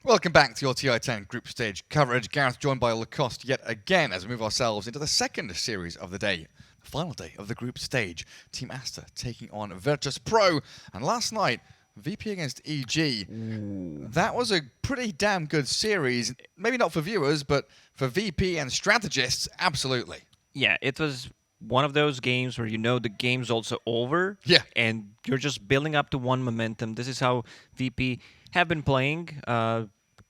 Welcome back to your TI10 group stage coverage. Gareth joined by Lacoste yet again as we move ourselves into the second series of the day. The final day of the group stage. Team Aster taking on Virtus.pro. And last night, VP against EG. That was a pretty damn good series. Maybe not for viewers, but for VP and strategists, absolutely. Yeah, it was one of those games where you know the game's also over. Yeah. And you're just building up to one momentum. This is how VP have been playing,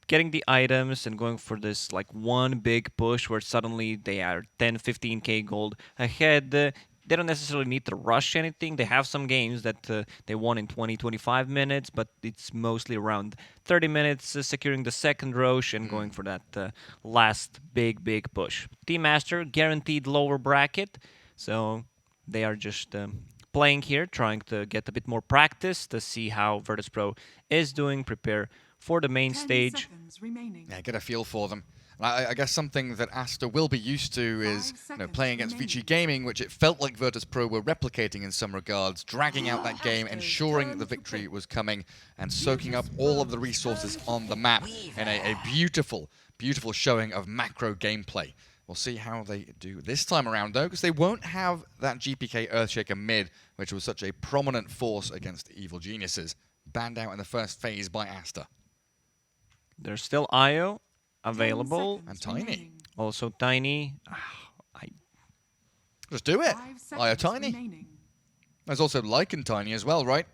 getting the items and going for this like one big push where suddenly they are 10, 15k gold ahead. They don't necessarily need to rush anything. They have some games that they won in 20, 25 minutes, but it's mostly around 30 minutes securing the second Roche and going for that last big push. Team Aster guaranteed lower bracket, so they are just playing here, trying to get a bit more practice to see how Virtus.pro is doing, prepare for the main stage. Yeah, get a feel for them. I guess something that Aster will be used to is playing against VG Gaming, which it felt like Virtus.pro were replicating in some regards, dragging out that game, ensuring the victory was coming, and soaking up all of the resources on the map in a beautiful, beautiful showing of macro gameplay. We'll see how they do this time around, though, because they won't have that GPK Earthshaker mid, which was such a prominent force against the Evil Geniuses, banned out in the first phase by Aster. There's still IO available. And Tiny. Also Tiny. Just do it. IO Tiny. There's also Lycan Tiny as well, right?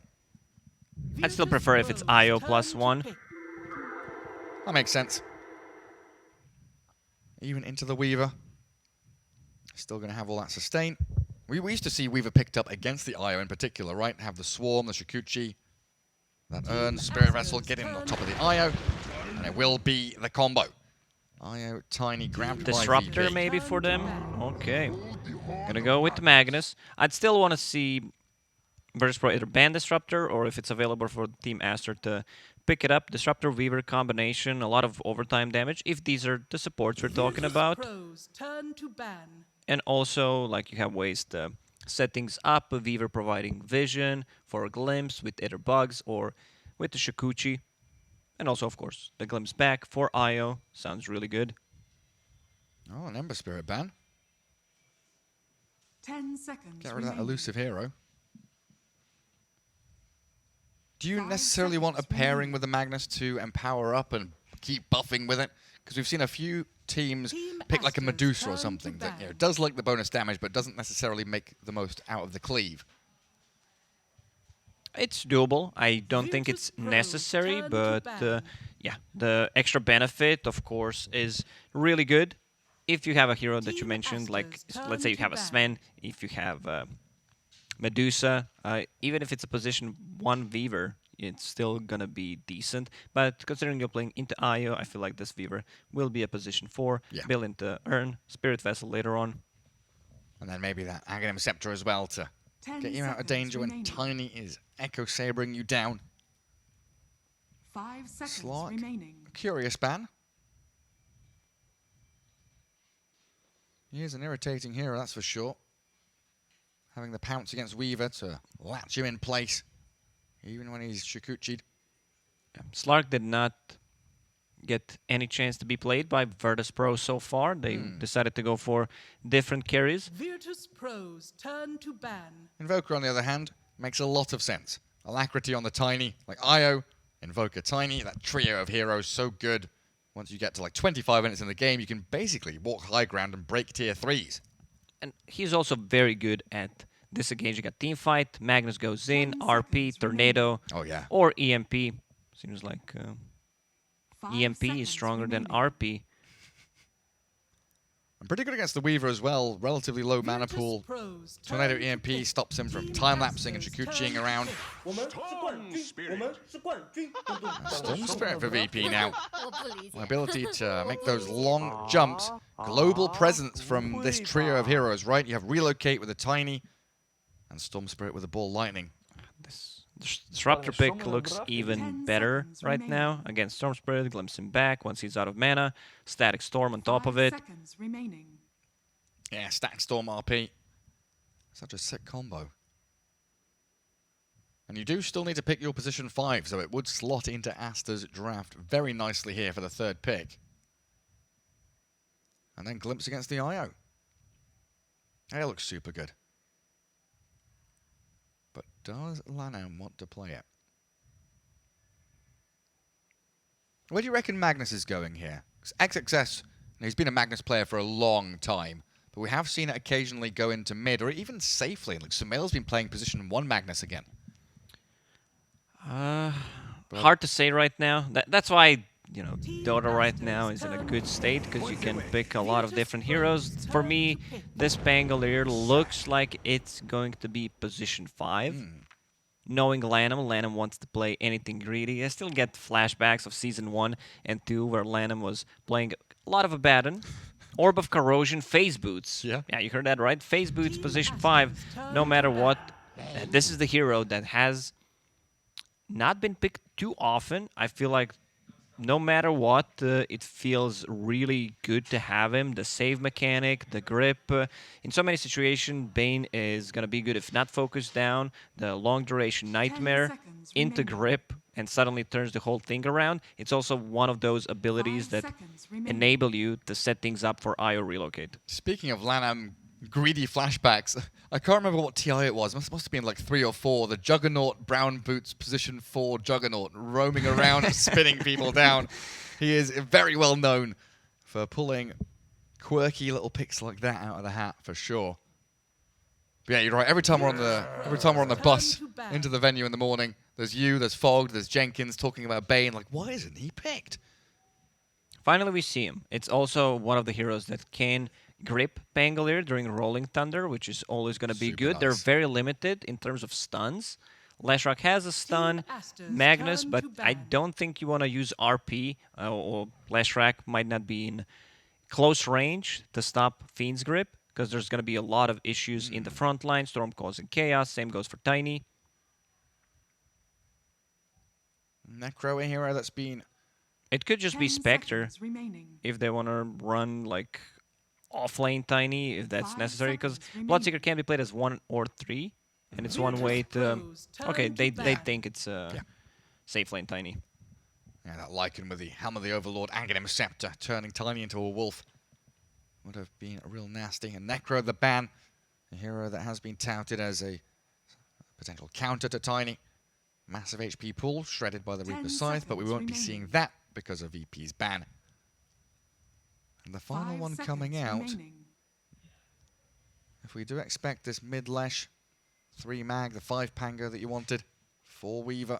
I'd still prefer if it's IO +1. That makes sense. Even into the Weaver. Still going to have all that sustain. We used to see Weaver picked up against the IO in particular, right? Have the Swarm, the Shikuchi, that Urn, Spirit Vessel, get in on top of the IO. And it will be the combo. IO Tiny grabbed Disruptor by VP. maybe for them. Okay. Gonna go with Magnus. I'd still want to see Virtus.pro either ban Disruptor or if it's available for Team Aster to pick it up. Disruptor Weaver combination, a lot of overtime damage if these are the supports we're talking about. And also, like, you have ways to set things up. Weaver providing vision for a glimpse with either bugs or with the Shikuchi. And also, of course, the glimpse back for IO. Sounds really good. Oh, an Ember Spirit ban. 10 seconds. Get rid of that elusive hero. Do you necessarily want a pairing with the Magnus to empower up and keep buffing with it? Because we've seen a few teams pick like a Medusa or something that does like the bonus damage but doesn't necessarily make the most out of the cleave. It's doable. I don't think it's necessary, but yeah, the extra benefit, of course, is really good. If you have a hero that you mentioned, like, let's say you have a Sven, if you have Medusa, even if it's a position 1 Weaver, it's still gonna be decent. But considering you're playing into IO, I feel like this Weaver will be a position 4, build into Urn, Spirit Vessel later on. And then maybe that Aghanim Scepter as well to get you out of danger when Tiny is Echo Sabering you down. 5 seconds Slot. remaining. Curious ban. He is an irritating hero, that's for sure. Having the pounce against Weaver to latch him in place, even when he's Shikuchi'd. Slark did not get any chance to be played by Virtus.pro so far. They decided to go for different carries. Virtus.pro's turn to ban. Invoker, on the other hand, makes a lot of sense. Alacrity on the Tiny, like IO, Invoker Tiny, that trio of heroes, so good. Once you get to like 25 minutes in the game, you can basically walk high ground and break tier 3s. And he's also very good at disengaging a team fight. Magnus goes in, RP, Tornado, or EMP. Seems like EMP is stronger than RP. I'm pretty good against the Weaver as well. Relatively low mana pool. Tornado EMP stops him from time-lapsing and Shikuchiing around. Storm Spirit for VP now. My ability to make those long jumps. Global presence from this trio of heroes, right? You have Relocate with a Tiny and Storm Spirit with a Ball Lightning. This Disruptor pick looks even better right now. Against Storm Spirit, glimpse him back once he's out of mana. Static Storm on top of it. Yeah, Static Storm RP. Such a sick combo. And you do still need to pick your position 5, so it would slot into Aster's draft very nicely here for the 3rd pick. And then Glimpse against the IO. It looks super good. But does Lanham want to play it? Where do you reckon Magnus is going here? 'Cause XXS, he's been a Magnus player for a long time, but we have seen it occasionally go into mid, or even safely. Like Sumail's been playing position 1 Magnus again. Hard to say right now. That's why, you know, Dota right now is in a good state, because you can pick a lot of different heroes. For me, this Pangolier looks like it's going to be position 5. Knowing Lanham wants to play anything greedy. I still get flashbacks of Season 1 and 2 where Lanham was playing a lot of Abaddon. Orb of Corrosion, Phase Boots. Yeah, you heard that right. Phase Boots, position 5, no matter what. This is the hero that has not been picked too often. I feel like no matter what, it feels really good to have him. The save mechanic, the grip. In so many situations, Bane is going to be good if not focused down. The long duration Nightmare into grip and suddenly turns the whole thing around. It's also one of those abilities that enable you to set things up for IO relocate. Speaking of Lanham greedy flashbacks, I can't remember what TI it was. Must have been like 3 or 4. The Juggernaut Brown Boots position 4 Juggernaut roaming around spinning people down. He is very well known for pulling quirky little picks like that out of the hat for sure. But yeah, you're right. Every time we're on the bus into the venue in the morning, there's you, there's Fogg, there's Jenkins talking about Bane. Like, why isn't he picked? Finally, we see him. It's also one of the heroes that can grip Pangolier during Rolling Thunder, which is always going to be good. Nice. They're very limited in terms of stuns. Leshrac has a stun, Magnus, but I don't think you want to use RP, or Leshrac might not be in close range to stop Fiend's grip, because there's going to be a lot of issues in the front line. Storm causing chaos, same goes for Tiny. Necro, a hero that's been... It could just be Spectre if they want to run like off-lane Tiny, if that's necessary, because Bloodseeker can be played as 1 or 3, and it's one way to... Okay, they think it's safe lane Tiny. Yeah, that Lycan with the Helm of the Overlord, Aghanim Scepter, turning Tiny into a wolf would have been real nasty. And Necro, the ban, a hero that has been touted as a potential counter to Tiny. Massive HP pool, shredded by the Reaper Scythe, but we won't be seeing that because of VP's ban. And the final one coming out, if we do expect this mid-lesh, 3 mag, the 5 Pango that you wanted, 4 Weaver.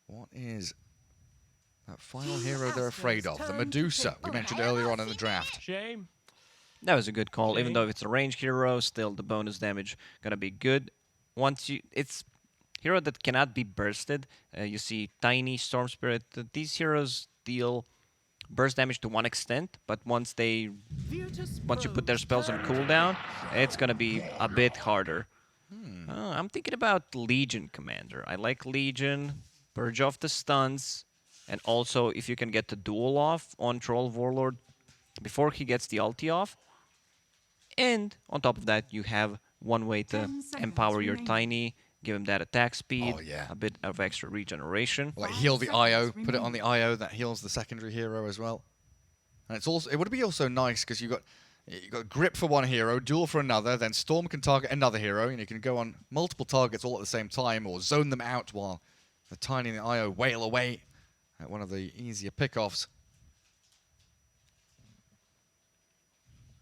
What is that final hero they're afraid of? The Medusa, we mentioned earlier on in the draft. Shame. That was a good call. Even though it's a range hero, still the bonus damage gonna be good. It's hero that cannot be bursted. You see Tiny, Storm Spirit. These heroes deal burst damage to one extent, but once you put their spells on cooldown, it's gonna be a bit harder. I'm thinking about Legion Commander. I like Legion, purge off the stuns, and also if you can get the duel off on Troll Warlord before he gets the ulti off. And on top of that, you have one way to empower your Tiny, give him that attack speed, a bit of extra regeneration. Like heal the IO, put it on the IO, that heals the secondary hero as well. And it would be also nice because you got grip for one hero, duel for another, then Storm can target another hero, and you can go on multiple targets all at the same time, or zone them out while the Tiny and the IO wail away at one of the easier pickoffs.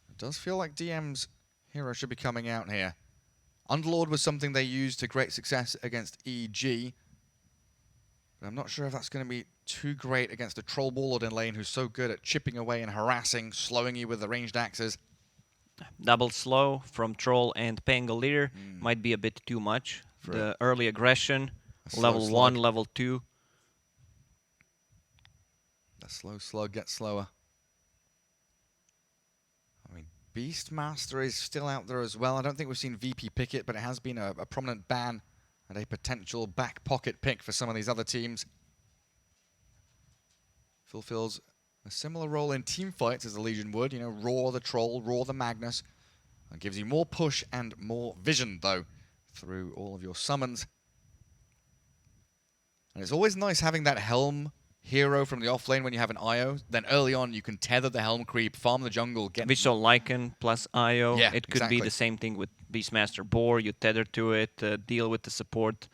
It does feel like DM's hero should be coming out here. Underlord was something they used to great success against EG. But I'm not sure if that's going to be too great against a Troll Warlord in lane who's so good at chipping away and harassing, slowing you with the ranged axes. Double slow from Troll and Pangolier might be a bit too much. The early aggression, level 1, level 2. The slow slug gets slower. I mean, Beastmaster is still out there as well. I don't think we've seen VP pick it, but it has been a prominent ban and a potential back pocket pick for some of these other teams. Fulfills a similar role in team fights as the Legion would. You know, Roar the Troll, Roar the Magnus. It gives you more push and more vision, though, through all of your summons. And it's always nice having that Helm hero from the offlane when you have an IO. Then early on, you can tether the Helm creep, farm the jungle, get... Visual Lycan plus IO. Yeah, it could exactly. be the same thing with Beastmaster Boar. You tether to it, deal with the support.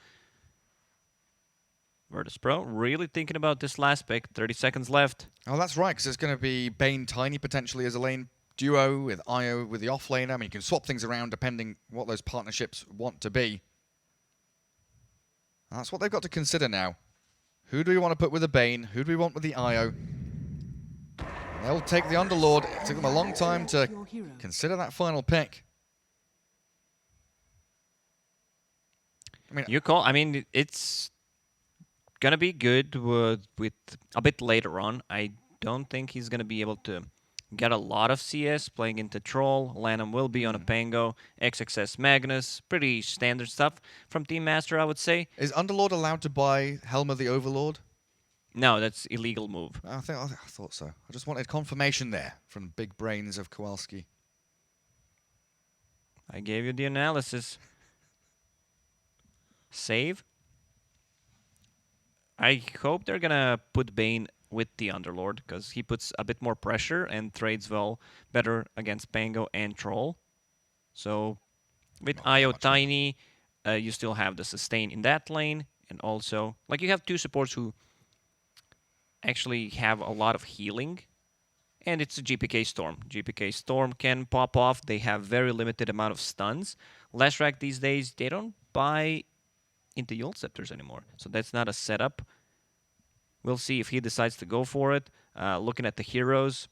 Virtus.pro really thinking about this last pick. 30 seconds left. Oh, that's right, because it's going to be Bane Tiny potentially as a lane duo with IO with the offlaner. I mean, you can swap things around depending what those partnerships want to be. That's what they've got to consider now. Who do we want to put with the Bane? Who do we want with the IO? They'll take the Underlord. It took them a long time to consider that final pick. I mean, it's gonna be good with a bit later on. I don't think he's gonna be able to get a lot of CS playing into Troll. Lanham will be on a Pango. XXS Magnus. Pretty standard stuff from Team Master, I would say. Is Underlord allowed to buy Helm of the Overlord? No, that's illegal move. I thought so. I just wanted confirmation there from the big brains of Kowalski. I gave you the analysis. Save. I hope they're gonna put Bane with the Underlord, because he puts a bit more pressure and trades well better against Pango and Troll. So with IO Tiny, you still have the sustain in that lane, and also like you have two supports who actually have a lot of healing, and it's a GPK Storm. GPK Storm can pop off. They have very limited amount of stuns. Lashrak these days, they don't buy into Yule Scepters anymore, so that's not a setup. We'll see if he decides to go for it. Looking at the heroes,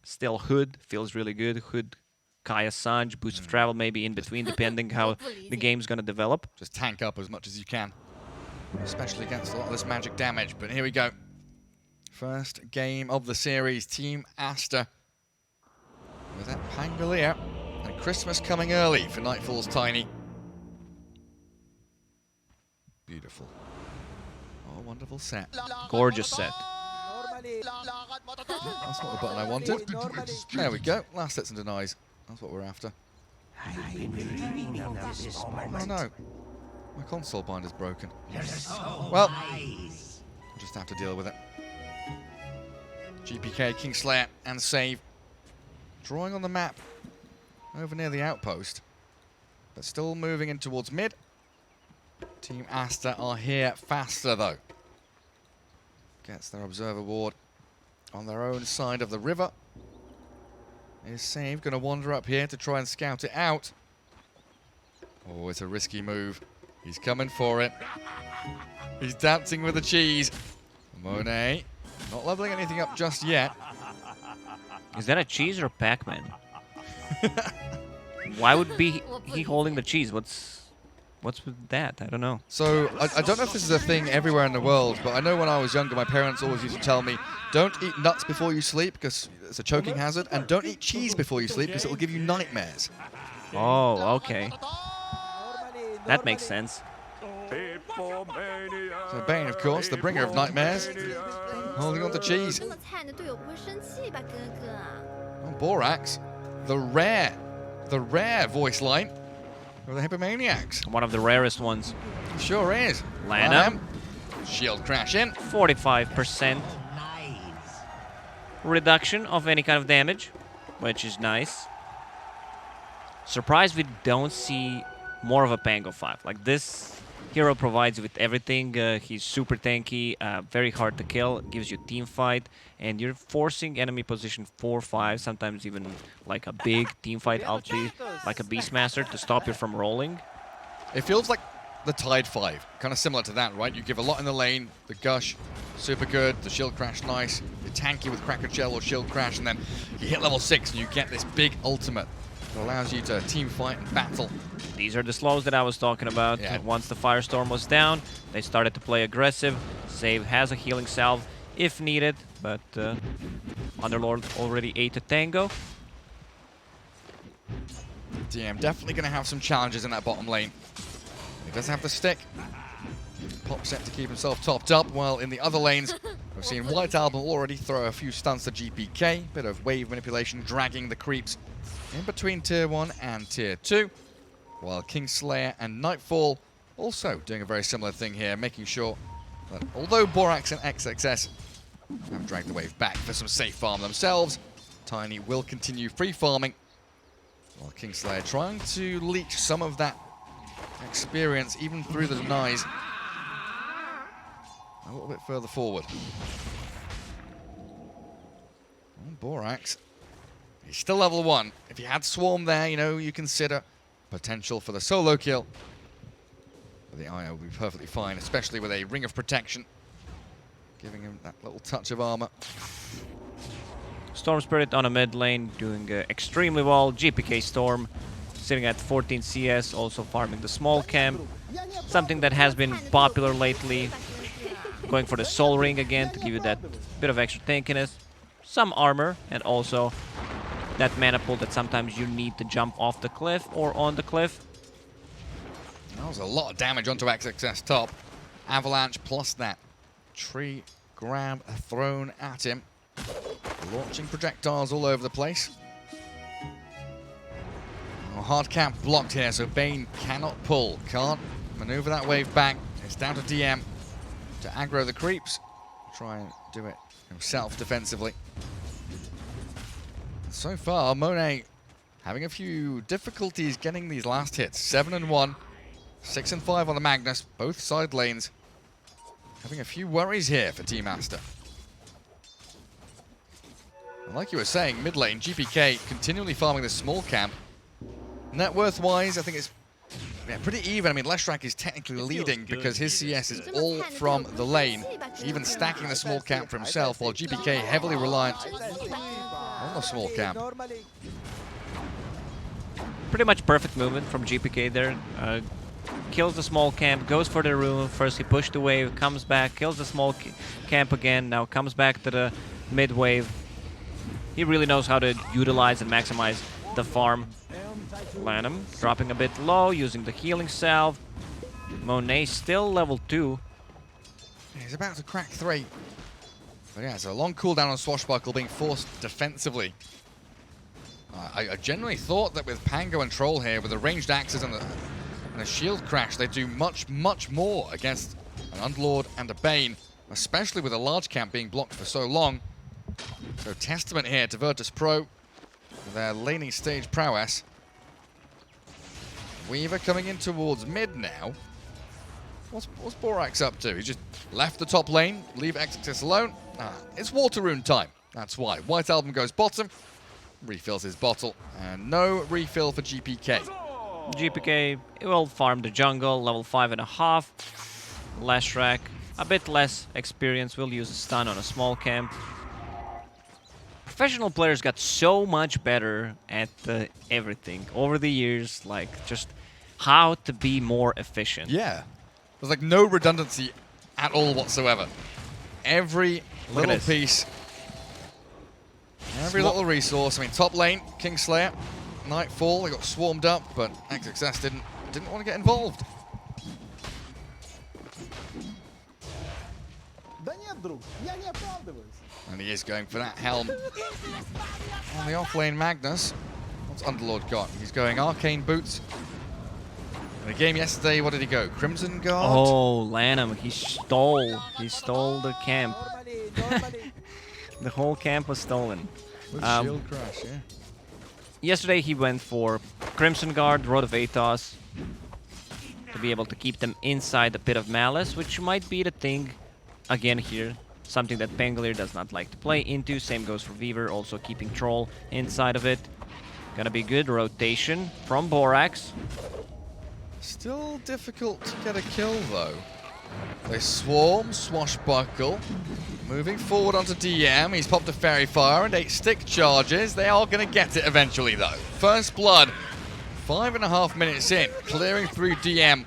still Hood feels really good. Hood, Kaya Sanj, Boost of Travel maybe in between, depending how the game's going to develop. Just tank up as much as you can, especially against a lot of this magic damage. But here we go. First game of the series, Team Aster. With that Pangolier and Christmas coming early for Nightfall's Tiny. Beautiful. Oh, wonderful set. Gorgeous set. That's not the button I wanted. There we go. Last hits and denies. That's what we're after. Oh no. My console binder's broken. Well, we'll just have to deal with it. GPK, Kingslayer, and save. Drawing on the map over near the outpost, but still moving in towards mid. Team Aster are here faster, though. Gets their Observer Ward on their own side of the river. Is Save going to wander up here to try and scout it out? Oh, it's a risky move. He's coming for it. He's dancing with the cheese. Monet not leveling anything up just yet. Is that a cheese or Pac-Man? Why would be he holding the cheese? What's with that? I don't know. So, I don't know if this is a thing everywhere in the world, but I know when I was younger, my parents always used to tell me, don't eat nuts before you sleep, because it's a choking hazard, and don't eat cheese before you sleep, because it will give you nightmares. Oh, okay. That makes sense. So Bane, of course, the bringer of nightmares, holding on to cheese. Oh, Borax, the rare voice line of the Hippomaniacs. One of the rarest ones. Sure is. Lanham. Shield crash in. 45% reduction of any kind of damage, which is nice. Surprised we don't see more of a Pango 5. Like, this hero provides you with everything. He's super tanky, very hard to kill, gives you team fight, and you're forcing enemy position 4-5, sometimes even like a big team fight ulti, like a Beastmaster, to stop you from rolling. It feels like the Tide 5, kind of similar to that, right? You give a lot in the lane, the Gush, super good, the Shield Crash, nice. You tank you with Cracker Shell or Shield Crash, and then you hit level 6 and you get this big ultimate that allows you to team fight and battle. These are the slows that I was talking about. Yeah. Once the Firestorm was down, they started to play aggressive. Save has a healing salve if needed, but Underlord already ate a tango. DM definitely going to have some challenges in that bottom lane. He does have the stick. Pop set to keep himself topped up, while in the other lanes, We've seen White Album already throw a few stunts to GPK, bit of wave manipulation, dragging the creeps in between Tier 1 and Tier 2, while Kingslayer and Nightfall also doing a very similar thing here, making sure that although Borax and XXS have dragged the wave back for some safe farm themselves, Tiny will continue free farming, while Kingslayer trying to leech some of that experience even through the denies a little bit further forward. And Borax, he's still level 1. If he had Swarm there, you know, you consider potential for the solo kill. But the IO will be perfectly fine, especially with a Ring of Protection, giving him that little touch of armor. Storm Spirit on a mid lane doing extremely well. GPK Storm sitting at 14 CS, also farming the small camp. Something that has been popular lately. Going for the Soul Ring again to give you that bit of extra tankiness. Some armor, and also that mana pool that sometimes you need to jump off the cliff or on the cliff. That was a lot of damage onto XXS top. Avalanche plus that tree grab thrown at him. Launching projectiles all over the place. Oh, hard camp blocked here, so Bane cannot pull. Can't maneuver that wave back. It's down to DM to aggro the creeps. Try and do it himself defensively. So far, Monet having a few difficulties getting these last hits. 7 and 1, 6 and 5 on the Magnus, both side lanes. Having a few worries here for Team Aster. And like you were saying, mid lane, GPK continually farming this small camp. Net worth-wise, I think it's pretty even. I mean, Leshrac is technically leading because his CS is all from the lane, even stacking the small camp for himself, while GPK heavily reliant on the small camp. Pretty much perfect movement from GPK there. Kills the small camp, goes for the room. First he pushed the wave, comes back, kills the small camp again, now comes back to the mid wave. He really knows how to utilize and maximize the farm. Lanham dropping a bit low, using the healing salve. Monet still level 2. He's about to crack 3. But yeah, it's a long cooldown on Swashbuckle being forced defensively. I genuinely thought that with Pango and Troll here, with the ranged axes and a shield crash, they do much, much more against an Underlord and a Bane, especially with a large camp being blocked for so long. So testament here to Virtus.pro, their laning stage prowess. Weaver coming in towards mid now. What's Borax up to? He just left the top lane, leave XXS alone. It's Water Rune time. That's why. White Album goes bottom, refills his bottle, and no refill for GPK. GPK will farm the jungle, level 5.5. Leshrac, a bit less experience, will use a stun on a small camp. Professional players got so much better at everything over the years, like just how to be more efficient. Yeah. There's like no redundancy at all whatsoever. Every little piece, every little resource. I mean, top lane, Kingslayer, Nightfall, they got swarmed up, but XXS didn't want to get involved. And he is going for that helm. On the offlane, Magnus. What's Underlord got? He's going Arcane Boots. In the game yesterday, what did he go? Crimson Guard? Oh, Lanham, he stole the camp. The whole camp was stolen. With shield crash, yeah. Yesterday he went for Crimson Guard, Rod of Athos, to be able to keep them inside the Pit of Malice, which might be the thing again here. Something that Pangolier does not like to play into. Same goes for Weaver, also keeping Troll inside of it. Gonna be good rotation from Borax. Still difficult to get a kill though. They swarm, Swashbuckle. Moving forward onto DM. He's popped a Fairy Fire and 8 stick charges. They are going to get it eventually though. First blood, 5.5 minutes in, clearing through DM.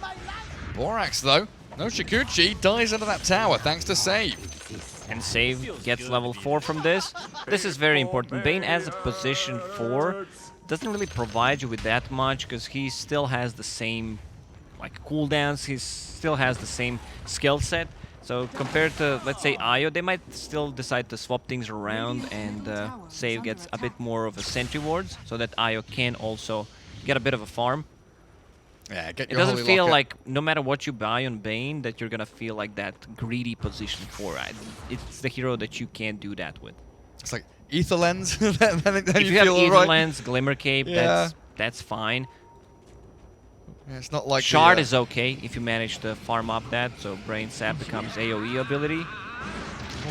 Borax though, no Shikuchi, dies under that tower thanks to save. And save gets level 4 from this. This is very important. Bane as a position 4 doesn't really provide you with that much because he still has the same like cooldowns, he still has the same skill set. So compared to, let's say, Io, they might still decide to swap things around and Save gets a bit more of a sentry wards so that Io can also get a bit of a farm. Yeah, get It your doesn't holy feel locket. like, no matter what you buy on Bane, that you're gonna feel like that greedy position for it. It's the hero that you can't do that with. It's like Ether Lens, then If you you have feel Ether alright. Lens, Glimmer Cape, Yeah. that's fine. Yeah, it's not like Shard the, is okay if you manage to farm up that, so Brain Sap becomes AoE ability.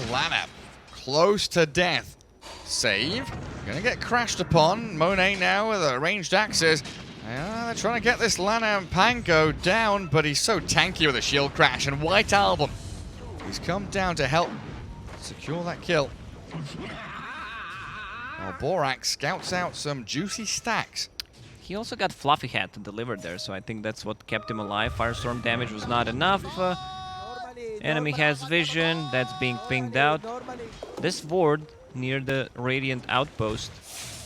Lana close to death. Save. Gonna get crashed upon. Monet now with a ranged axes. They're trying to get this Lana and Pango down, but he's so tanky with a shield crash. And White Album, he's come down to help secure that kill. Now Borak scouts out some juicy stacks. He also got Fluffy Hat delivered there, so I think that's what kept him alive. Firestorm damage was not enough. Enemy has vision, that's being pinged out. This ward near the Radiant Outpost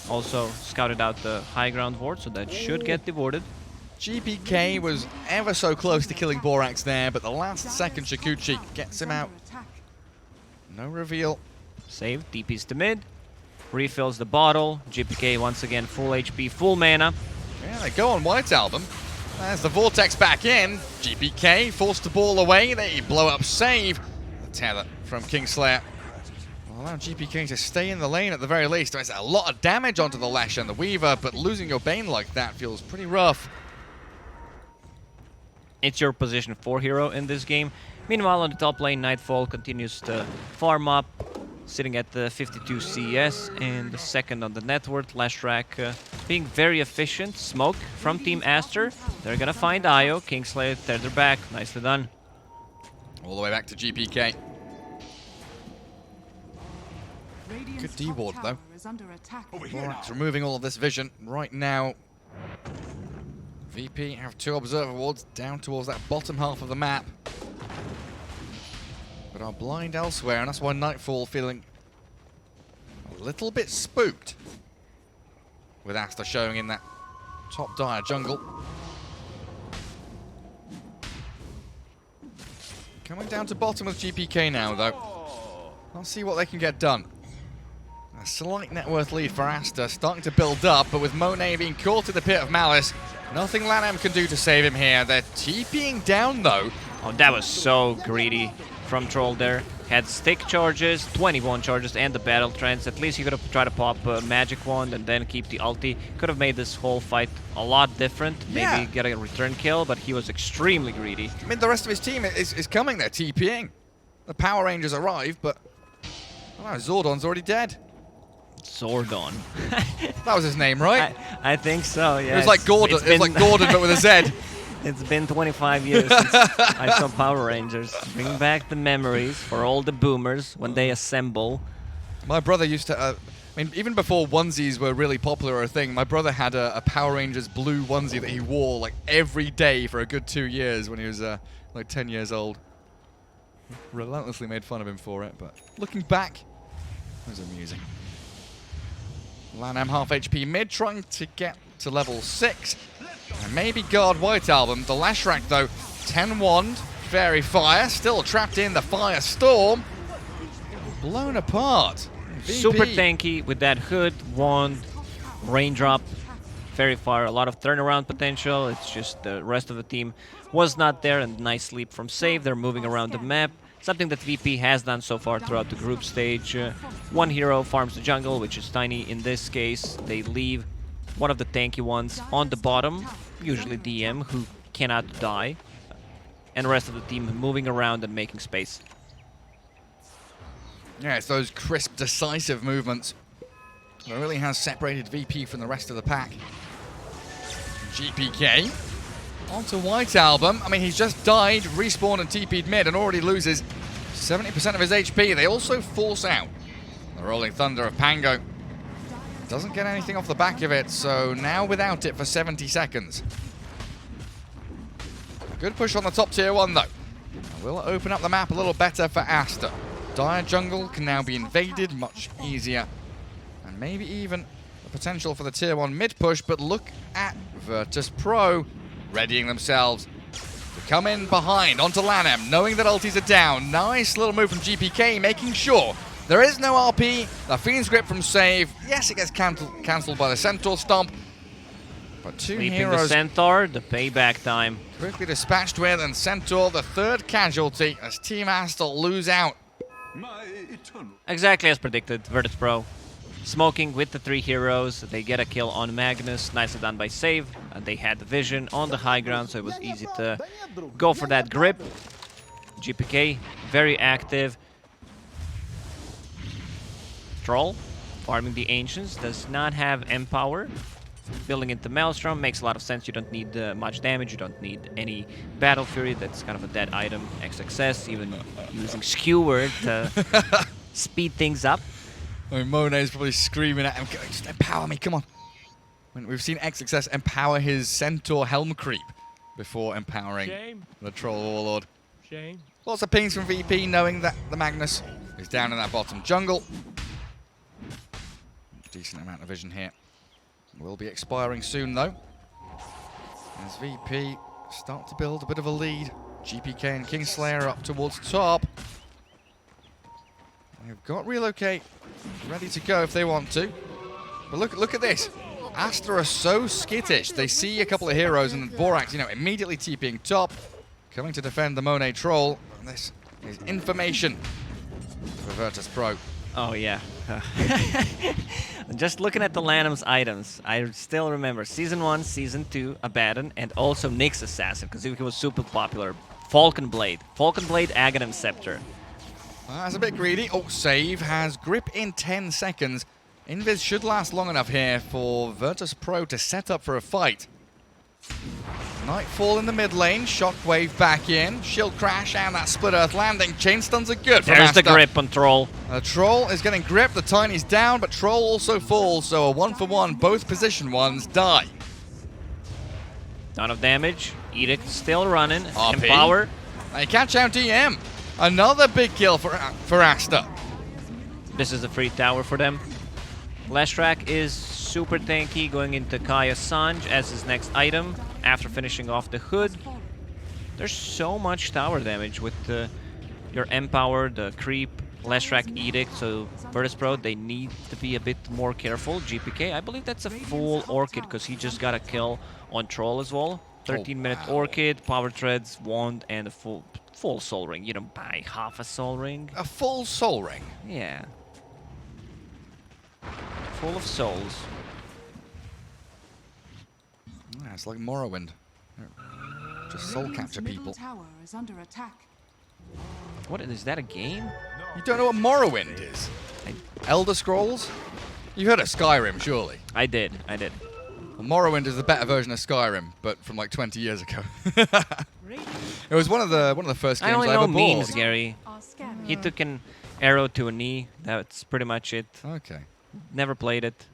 also scouted out the high ground ward, so that should get dewarded. GPK was ever so close to killing Borax there, but the last second Shikuchi gets him out. No reveal. Save, DPs to mid, refills the bottle. GPK once again full HP, full mana. Yeah, they go on White Album. There's the Vortex back in. GPK forced the ball away. They blow up Save. The tether from Kingslayer. Well, allow GPK to stay in the lane at the very least. There's a lot of damage onto the Lash and the Weaver, but losing your Bane like that feels pretty rough. It's your position 4 hero in this game. Meanwhile, on the top lane, Nightfall continues to farm up, sitting at the 52 CS and the second on the net worth. Lashrak being very efficient. Smoke from Team Aster. They're gonna find Io. Kingslayer tether back. Nicely done. All the way back to GPK. Good D-ward, though. Borax removing all of this vision right now. VP have 2 observer wards down towards that bottom half of the map, but are blind elsewhere, and that's why Nightfall feeling a little bit spooked with Aster showing in that top dire jungle. Coming down to bottom with GPK now, though. Let's see what they can get done. A slight net worth lead for Aster, starting to build up, but with Monet being caught in the pit of malice, nothing Lanham can do to save him here. They're TPing down, though. Oh, that was so greedy from Troll there. Had stick charges, 21 charges, and the battle trance. At least he could have tried to pop a magic wand and then keep the ulti. Could have made this whole fight a lot different. Yeah. Maybe get a return kill, but he was extremely greedy. I mean, the rest of his team is coming there, TPing. The Power Rangers arrive, but oh, no, Zordon's already dead. Zordon. That was his name, right? I think so, yeah. It was like Gordon. It was like Gordon, but with a Z. It's been 25 years since I saw Power Rangers. Bring back the memories for all the boomers when they assemble. My brother used to, I mean, even before onesies were really popular or a thing, my brother had a Power Rangers blue onesie that he wore like every day for a good 2 years when he was like 10 years old. Relentlessly made fun of him for it, but looking back, it was amusing. Lanham half HP mid, trying to get to level 6. And maybe guard White Album. The Lashrak, though, 10 wand, Fairy Fire, still trapped in the Fire Storm. Blown apart. VP. Super tanky with that hood, wand, raindrop, Fairy Fire, a lot of turnaround potential. It's just the rest of the team was not there, and nice sleep from Save. They're moving around the map. Something that VP has done so far throughout the group stage. One hero farms the jungle, which is Tiny in this case. They leave one of the tanky ones on the bottom, usually DM, who cannot die. And the rest of the team moving around and making space. Yeah, it's those crisp, decisive movements that really has separated VP from the rest of the pack. GPK onto White Album. I mean, he's just died, respawned and TP'd mid and already loses 70% of his HP. They also force out the Rolling Thunder of Pango. Doesn't get anything off the back of it, so now without it for 70 seconds. Good push on the top tier 1, though. Will open up the map a little better for Aster. Dire Jungle can now be invaded much easier. And maybe even the potential for the tier 1 mid push, but look at Virtus.pro readying themselves. to come in behind onto Lanham, knowing that ultis are down. Nice little move from GPK, making sure there is no RP. The Fiend's Grip from save. Yes, it gets cancelled by the Centaur Stomp. But two Sleeping heroes the Centaur, the payback time. quickly dispatched with, and Centaur, the third casualty, as Team Aster lose out. Exactly as predicted, Virtus.pro. Smoking with the 3 heroes, they get a kill on Magnus, nicely done by Save. And they had the vision on the high ground, so it was easy to go for that grip. GPK, very active. Troll, farming the Ancients, does not have Empower. Building into Maelstrom makes a lot of sense. You don't need much damage, you don't need any Battle Fury, that's kind of a dead item. XXS, even using Skewer to speed things up. I mean, Monet's probably screaming at him, just empower me, come on. When we've seen XXS empower his Centaur Helm Creep before empowering the Troll Warlord. Shame. Lots of pings from VP, knowing that the Magnus is down in that bottom jungle. Decent amount of vision here. Will be expiring soon, though. As VP start to build a bit of a lead. GPK and Kingslayer up towards top. They've got Relocate ready to go if they want to. But look at this. Aster are so skittish. They see a couple of heroes and Borax, immediately TPing top, coming to defend the Monet Troll. And this is information for Virtus.pro. Oh yeah. Just looking at the Lanham's items, I still remember Season 1, Season 2, Abaddon, and also Nyx Assassin, because he was super popular. Falcon Blade, Aghanim Scepter. That's a bit greedy. Oh, Save has grip in 10 seconds. Invis should last long enough here for Virtus.pro to set up for a fight. Nightfall in the mid lane, Shockwave back in, Shield Crash and that Split Earth landing. Chain stuns are good for There's the Aster. grip on Troll. Troll is getting gripped, the Tiny's down, but Troll also falls, so a 1-for-1, both position ones die. Ton of damage. Edict still running. RP. Empower. They catch out DM. Another big kill for Aster. This is a free tower for them. Leshrac is super tanky, going into Kaya Sanj as his next item after finishing off the Hood. There's so much tower damage with your Empower, the Creep, Leshrac, Edict, so Virtus.pro, they need to be a bit more careful. GPK, I believe that's a full Orchid because he just got a kill on Troll as well. 13-minute Orchid, Power Treads, Wand, and a full Soul Ring. You don't buy half a Soul Ring. A full Soul Ring? Yeah. Full of souls. Yeah, it's like Morrowind. Just soul capture people. Tower is under attack. What is that, a game? You don't know what Morrowind is? Elder Scrolls? You heard of Skyrim, surely? I did. Well, Morrowind is the better version of Skyrim, but from like 20 years ago. It was one of the first games I only I know ever memes, bought. Gary. He took an arrow to a knee. That's pretty much it. Okay. Never played it.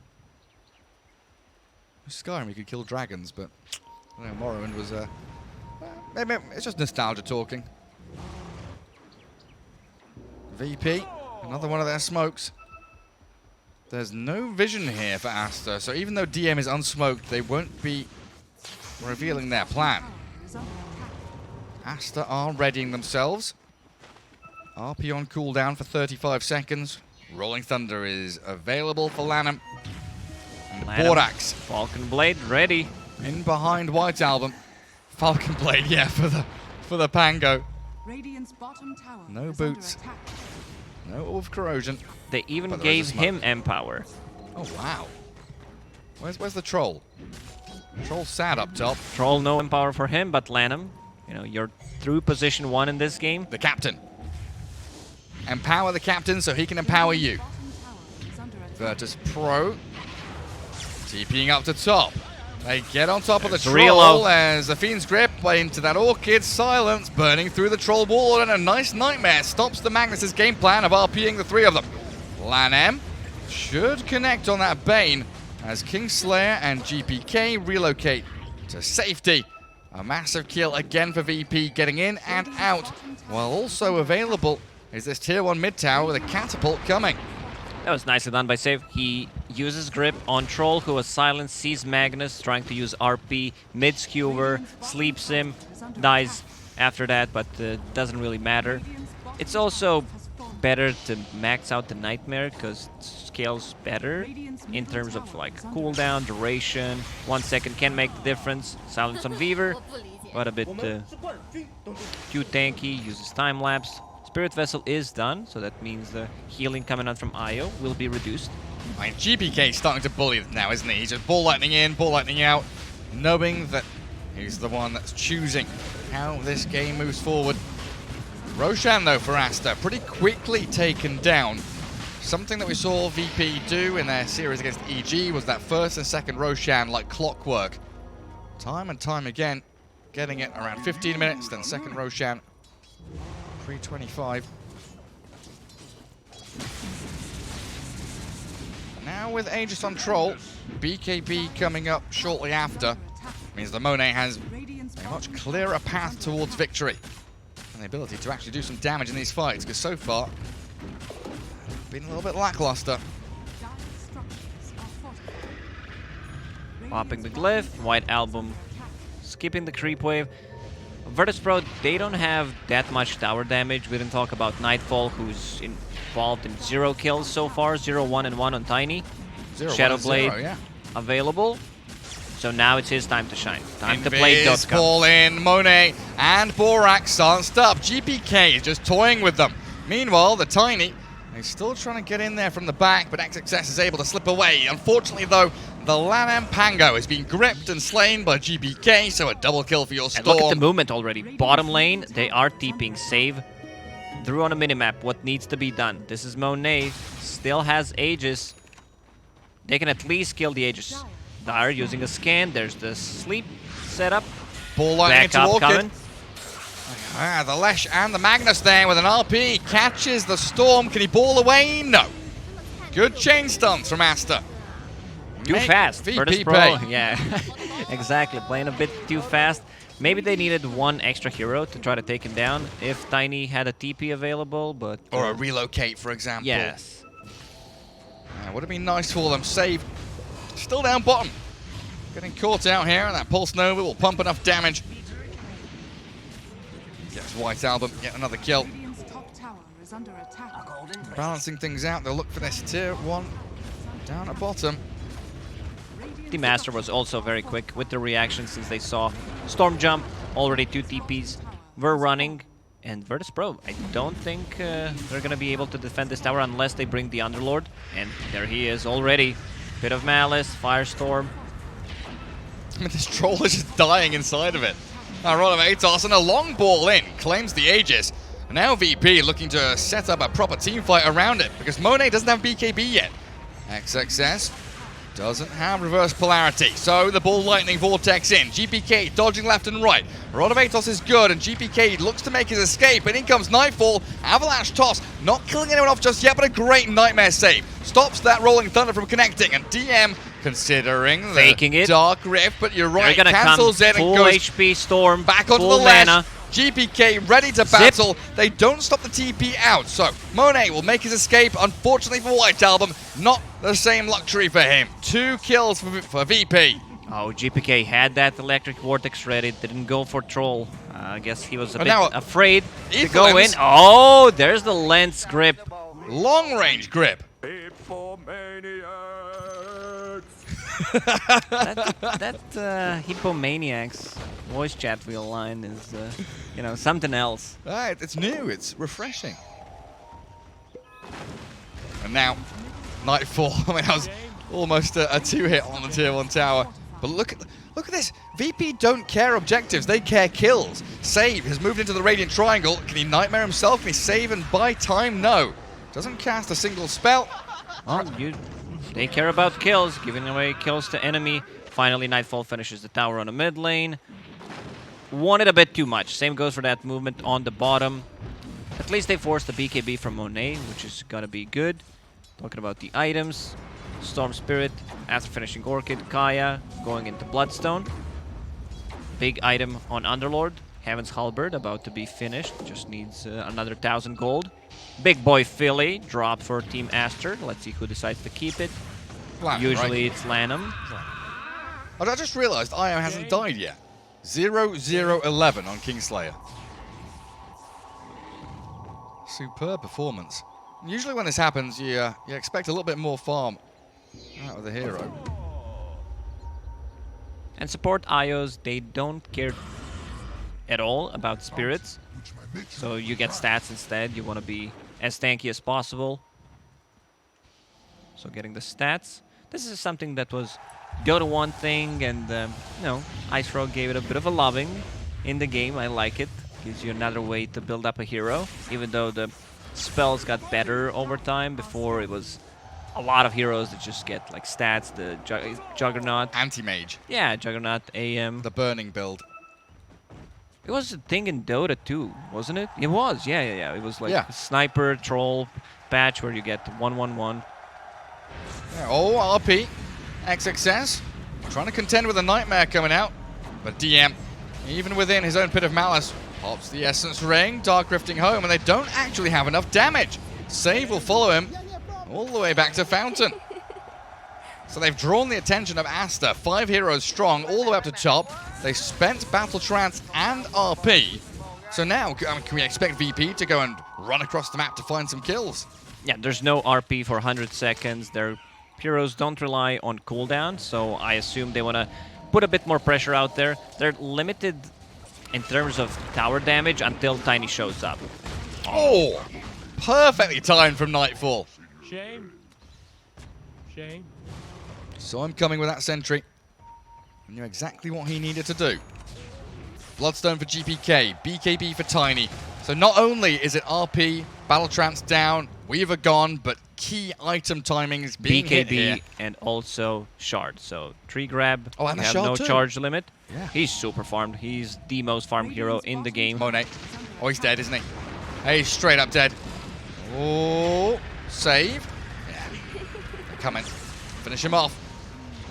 Skyrim, you could kill dragons, but I don't know, Morrowind was maybe it's just nostalgia talking. VP, another one of their smokes. There's no vision here for Aster, so even though DM is unsmoked, they won't be revealing their plan. Aster are readying themselves. RP on cooldown for 35 seconds. Rolling Thunder is available for Lanham. And Borax Falcon Blade ready. in behind White Album. Falcon Blade, yeah, for the Pango. Radiant's bottom tower No is boots. under attack. No Wolf Corrosion. They even But there is gave a him Empower. Oh wow. Where's the troll? Troll sad up top. Troll no Empower for him, but Lanham, you're through position 1 in this game. The captain. Empower the captain so he can empower you. Bottom tower is under attack. Virtus.pro TPing up to top. They get on top of the It's real troll low. as the Fiend's Grip into that Orchid. Silence burning through the troll wall, and a nice nightmare stops the Magnus' game plan of RPing the 3 of them. Lanham should connect on that Bane as Kingslayer and GPK relocate to safety. A massive kill again for VP, getting in and out, while also available is this tier 1 mid tower with a catapult coming. That was nicely done by Save. He uses grip on Troll, who was silenced, sees Magnus trying to use RP, mid-skewer, sleeps him, dies after that, but doesn't really matter. It's also better to max out the Nightmare because it scales better in terms of like cooldown, duration. 1 second can make the difference. Silence on Weaver, but a bit too tanky, uses time lapse. Spirit Vessel is done, so that means the healing coming out from Io will be reduced. I mean, GBK starting to bully them now, isn't he? He's just ball lightning in, ball lightning out, knowing that he's the one that's choosing how this game moves forward. Roshan, though, for Aster, pretty quickly taken down. Something that we saw VP do in their series against EG was that first and second Roshan like clockwork. Time and time again, getting it around 15 minutes, then second Roshan, pre-25. Now with Aegis on Troll, BKB coming up shortly after, means the Monet has a much clearer path towards victory and the ability to actually do some damage in these fights, because so far, been a little bit lackluster. Popping the glyph, White Album, skipping the creep wave. Virtus.pro, they don't have that much tower damage. We didn't talk about Nightfall, who's involved in 0 kills so far, 0, 1, and 1 on Tiny. Shadowblade yeah. available. So now it's his time to shine. Time to play Dota. Ball in, Monet and Borak silenced up. GPK is just toying with them. Meanwhile, the Tiny is still trying to get in there from the back, but XXS is able to slip away. Unfortunately, though, the Lanam Pango has been gripped and slain by GBK, so a double kill for your Storm. And look at the movement already. Bottom lane, they are TPing. Save. Drew on a minimap what needs to be done. This is Monet. Still has Aegis. They can at least kill the Aegis. Dire using a scan. There's the sleep setup. Ball lightning into Orchid. Coming. The Lesh and the Magnus there with an RP. Catches the Storm. Can he ball away? No. Good chain stunts from Aster. Too fast. VP Virtus.pro. pay. Yeah, exactly. Playing a bit too fast. Maybe they needed one extra hero to try to take him down if Tiny had a TP available, but... Or a relocate, for example. Yes. Would have been nice for them. Save. Still down bottom. Getting caught out here, and that Pulse Nova will pump enough damage. Gets White Album, get another kill. Radiant's top tower is under attack. Balancing things out, they'll look for this tier 1 down at bottom. The Master was also very quick with the reaction since they saw Storm Jump, already 2 TPs were running. And Virtus.pro, I don't think they're going to be able to defend this tower unless they bring the Underlord. And there he is already. Bit of Malice, Firestorm. I mean, this Troll is just dying inside of it. Now, Rod of Atos and a long ball in, claims the Aegis. And now VP looking to set up a proper team fight around it, because Monet doesn't have BKB yet. XXS doesn't have reverse polarity, so the ball lightning vortex in. GPK dodging left and right. Rod of Atos is good, and GPK looks to make his escape, and in comes Nightfall. Avalanche toss, not killing anyone off just yet, but a great Nightmare save. Stops that Rolling Thunder from connecting, and DM considering the Faking it. Dark Rift, but you're right, They're gonna cancels come it and full goes HP Storm, back onto full the ledge. mana. GPK ready to battle. They don't stop the TP out, so Monet will make his escape. Unfortunately for White Album, not the same luxury for him. 2 kills for VP. Oh, GPK had that Electric Vortex ready, didn't go for Troll. I guess he was a bit now, afraid to Ether go in. Lens. Oh, there's the Lens grip. Long range grip. That Hippomaniacs voice chat wheel line is, you know, something else. Right, it's new, it's refreshing. And now, Nightfall. I mean, that was almost a 2-hit on the tier 1 tower. But look at this. VP don't care objectives, they care kills. Save has moved into the Radiant Triangle. Can he Nightmare himself? Can he save and buy time? No. Doesn't cast a single spell. Well, they care about kills, giving away kills to enemy. Finally, Nightfall finishes the tower on the mid lane. Wanted a bit too much. Same goes for that movement on the bottom. At least they forced the BKB from Monet, which is gonna be good. Talking about the items. Storm Spirit, after finishing Orchid, Kaya, going into Bloodstone. Big item on Underlord. Heaven's Halberd about to be finished. Just needs another 1,000 gold. Big boy Philly drop for Team Aster. Let's see who decides to keep it. Usually right? it's Lanham. Oh, I just realized Io hasn't died yet. 0-0-11 on Kingslayer. Superb performance. Usually when this happens, you expect a little bit more farm out of the hero. And support IOs, they don't care at all about spirits. So you get stats instead. You want to be as tanky as possible. So getting the stats. This is something that was Dota 1 thing, and Ice Rogue gave it a bit of a loving in the game. I like it. Gives you another way to build up a hero, even though the spells got better over time. Before it was a lot of heroes that just get like stats. The Juggernaut. Anti-mage. Yeah, Juggernaut, AM. The burning build. It was a thing in Dota too, wasn't it? It was, yeah. It was like a sniper troll patch where you get 1-1-1. Yeah, oh, RP. XXS. Trying to contend with a Nightmare coming out. But DM, even within his own pit of malice, pops the Essence Ring, Dark Rifting home, and they don't actually have enough damage. Save will follow him all the way back to Fountain. So they've drawn the attention of Aster, 5 heroes strong, all the way up to top. They spent Battle Trance and RP. So now, can we expect VP to go and run across the map to find some kills? Yeah, there's no RP for 100 seconds. Their heroes don't rely on cooldown, so I assume they want to put a bit more pressure out there. They're limited in terms of tower damage until Tiny shows up. Oh, perfectly timed from Nightfall. Shame. Saw him coming with that sentry. Knew exactly what he needed to do. Bloodstone for GPK, BKB for Tiny. So not only is it RP, Battle Trance down, Weaver gone, but key item timings being hit here. BKB and also Shard. So tree grab. Oh, and we the have Shard no too. charge limit. Yeah. He's super farmed. He's the most farmed hero in the game. Monet. Oh, he's dead, isn't he? Hey, he's straight up dead. Oh, save. Yeah. They're coming. Finish him off.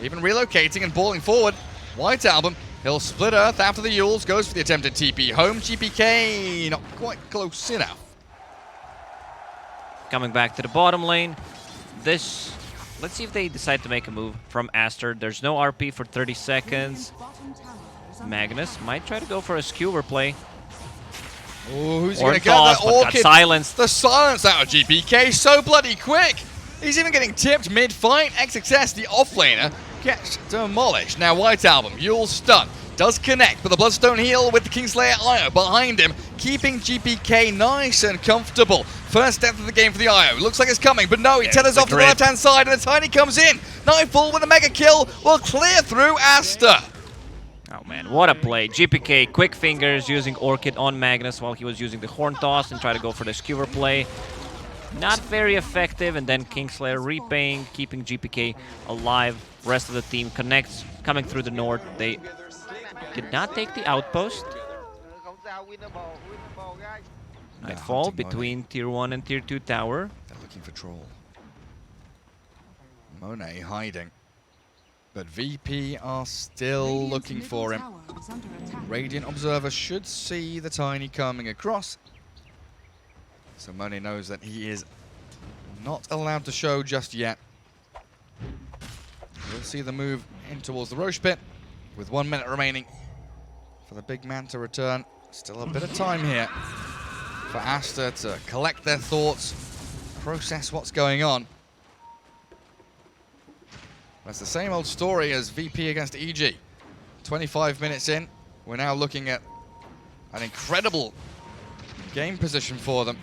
Even relocating and balling forward. White Album. He'll split Earth after the Yules. Goes for the attempted TP home. GPK not quite close enough. Coming back to the bottom lane. Let's see if they decide to make a move from Aster. There's no RP for 30 seconds. Magnus might try to go for a skewer play. Oh, who's Or going to get that toss, but got Orchid? silenced. The silence out of GPK so bloody quick. He's even getting tipped mid-fight. XXS, the offlaner, gets demolished. Now White Album, Yule's stun, does connect, but the Bloodstone heal with the Kingslayer Io behind him, keeping GPK nice and comfortable. First death of the game for the Io. Looks like it's coming, but no, he tethers off to the left-hand side, and the Tiny comes in. Nightfall with a mega kill will clear through Aster. Oh man, what a play. GPK, quick fingers, using Orchid on Magnus while he was using the Horn Toss and try to go for the skewer play. Not very effective, and then Kingslayer repaying, keeping GPK alive. Rest of the team connects, coming through the north. They did not take the outpost. Nightfall between Tier 1 and Tier 2 tower. They're looking for Troll. Monet hiding. But VP are still looking for him. Radiant Observer should see the Tiny coming across. So Monet knows that he is not allowed to show just yet. We'll see the move in towards the Roche pit with 1 minute remaining for the big man to return. Still a bit of time here for Aster to collect their thoughts, process what's going on. That's the same old story as VP against EG. 25 minutes in, we're now looking at an incredible game position for them,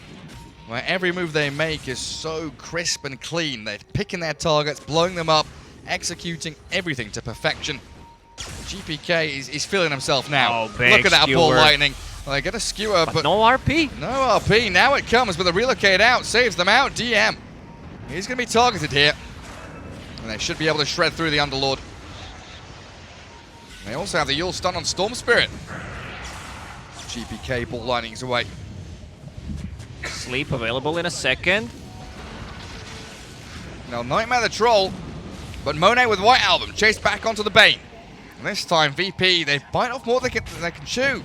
where every move they make is so crisp and clean. They're picking their targets, blowing them up, executing everything to perfection. GPK is feeling himself now. Oh, big Look at that skewer. ball lightning. Well, they get a skewer, but no RP. no RP. Now it comes, but the relocate out saves them out. DM. He's going to be targeted here. And they should be able to shred through the Underlord. They also have the Yule stun on Storm Spirit. GPK ball linings away. Sleep available in a second. Now Nightmare the Troll, but Monet with White Album chased back onto the Bane. And this time VP, they bite off more than they can chew.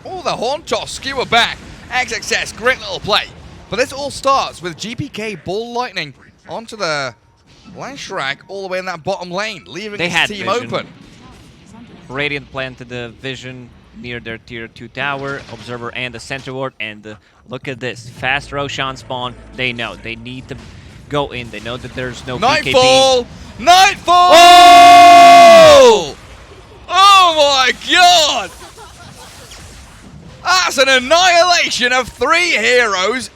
Oh, the horn toss, skewer back. XXS, great little play. But this all starts with GPK ball lightning onto the Lash Rack all the way in that bottom lane, leaving They his had team vision. open. Radiant planted the vision near their tier 2 tower, Observer and the center ward, and look at this. Fast Roshan spawn. They know they need to go in. They know that there's no Nightfall! BKB. Nightfall! Oh! Oh my god! That's an annihilation of 3 heroes.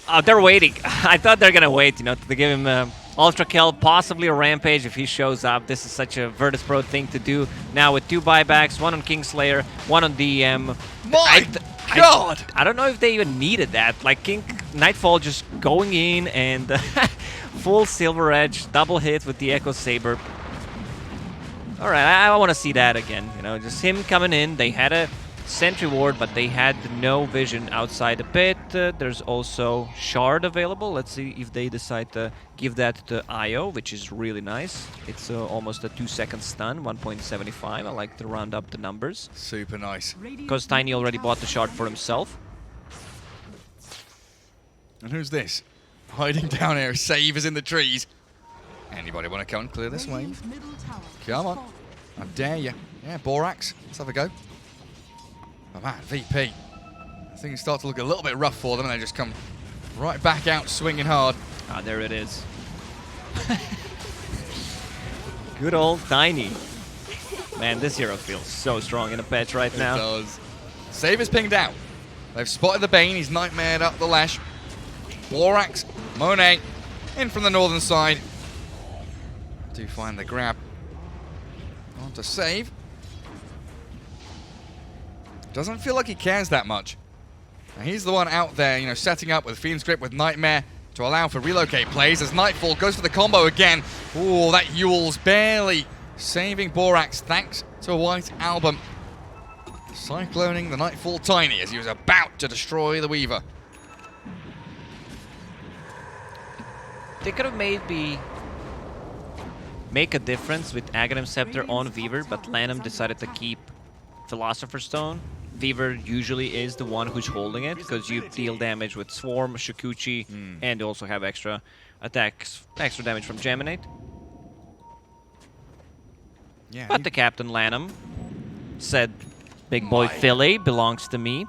Oh, they're waiting. I thought they're gonna wait, to give him Ultra Kill, possibly a Rampage if he shows up. This is such a Virtus.pro thing to do. Now with 2 buybacks, 1 on Kingslayer, 1 on DM. My god! I don't know if they even needed that. Like Nightfall just going in and full Silver Edge, double hit with the Echo Saber. All right, I want to see that again. Just him coming in. They had a Sentry Ward, but they had no vision outside the pit. There's also Shard available. Let's see if they decide to give that to IO, which is really nice. It's almost a 2-second stun, 1.75. I like to round up the numbers. Super nice. Because Tiny already bought the Shard for himself. And who's this? Hiding down here, Save is in the trees. Anybody want to come and clear this wave? Come on. I dare you. Yeah, Borax, let's have a go. Oh man, VP. Things start to look a little bit rough for them, and they just come right back out swinging hard. Ah, there it is. Good old Tiny. Man, this hero feels so strong in a patch right now. It does. Save is pinged out. They've spotted the Bane, he's nightmared up the Lash. Borax, Monet, in from the northern side. Do find the grab. On to Save. Doesn't feel like he cares that much. And he's the one out there, setting up with Fiend's Grip with Nightmare to allow for relocate plays as Nightfall goes for the combo again. Ooh, that Yule's barely saving Borax thanks to a White Album. Cycloning the Nightfall Tiny as he was about to destroy the Weaver. They could have maybe make a difference with Aghanim Scepter on Weaver, but Lanham decided to keep Philosopher's Stone. Weaver usually is the one who's holding it because you deal damage with Swarm, Shikuchi, and also have extra attacks, extra damage from Geminate. Yeah, But the captain, Lanham, said, "Big boy Philly belongs to me."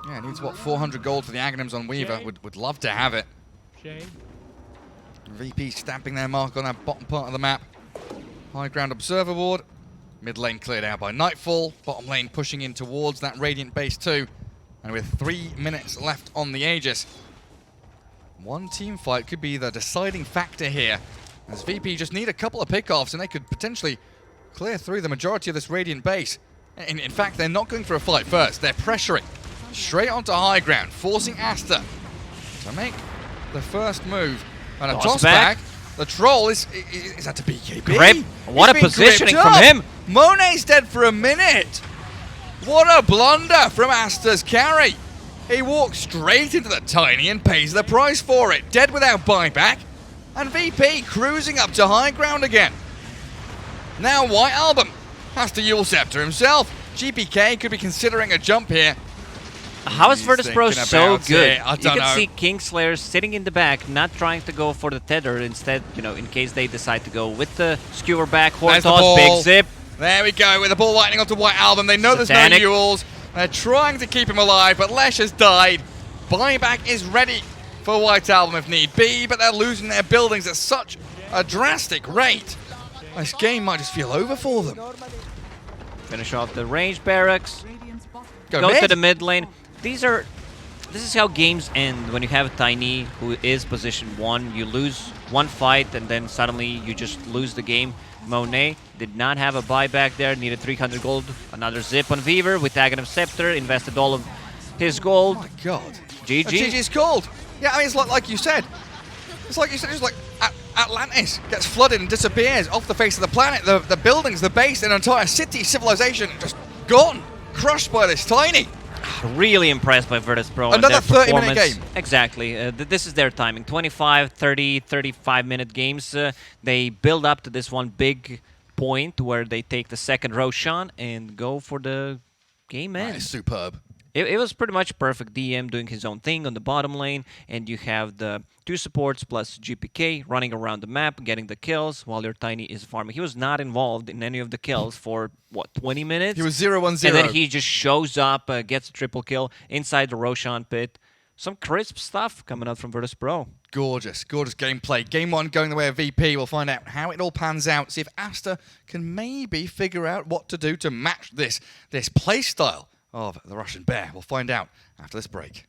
Yeah, needs what, 400 gold for the Aghanims on Weaver. Would love to have it. VP stamping their mark on that bottom part of the map. High ground observer ward. Mid lane cleared out by Nightfall. Bottom lane pushing in towards that Radiant base too. And with 3 minutes left on the Aegis, one team fight could be the deciding factor here. As VP just need a couple of pickoffs and they could potentially clear through the majority of this Radiant base. In fact, they're not going for a fight first. They're pressuring straight onto high ground, forcing Aster to make the first move. And a toss back. The troll is that to BKB? Grip. What a positioning from him. Monet's dead for a minute. What a blunder from Aster's carry. He walks straight into the Tiny and pays the price for it. Dead without buyback. And VP cruising up to high ground again. Now White Album has to Yule Scepter himself. GPK could be considering a jump here. How is Virtus.pro so good? I You don't can know. see Kingslayer sitting in the back, not trying to go for the tether. Instead, in case they decide to go with the skewer back, horn There's the toss, ball. big zip. There we go, with the ball lightning onto White Album. They know Satanic. there's no Yules. They're trying to keep him alive, but Lesh has died. Buyback is ready for White Album if need be, but they're losing their buildings at such a drastic rate. This game might just feel over for them. Finish off the range barracks. Go Go mid. to the mid lane. This is how games end when you have Tiny who is position 1. You lose one fight and then suddenly you just lose the game. Monet did not have a buyback there, needed 300 gold. Another zip on Weaver with Aghanim Scepter, invested all of his gold. Oh my god. GG. GG's called. Yeah, I mean, it's like you said. It's like you said, it's like Atlantis gets flooded and disappears off the face of the planet. The buildings, the base, an entire city, civilization, just gone. Crushed by this Tiny. Really impressed by Virtus.pro. Another and their 30-minute performance. game. Exactly. This is their timing. 25, 30, 35-minute games. They build up to this one big point where they take the second Roshan and go for the game That ends. is superb. It was pretty much perfect. DM doing his own thing on the bottom lane, and you have the 2 supports plus GPK running around the map, getting the kills, while your Tiny is farming. He was not involved in any of the kills for, what, 20 minutes? He was 0-1-0. And then he just shows up, gets a triple kill inside the Roshan pit. Some crisp stuff coming out from Virtus.pro. Gorgeous, gorgeous gameplay. Game 1 going the way of VP. We'll find out how it all pans out. See if Aster can maybe figure out what to do to match this playstyle of the Russian Bear. We'll find out after this break.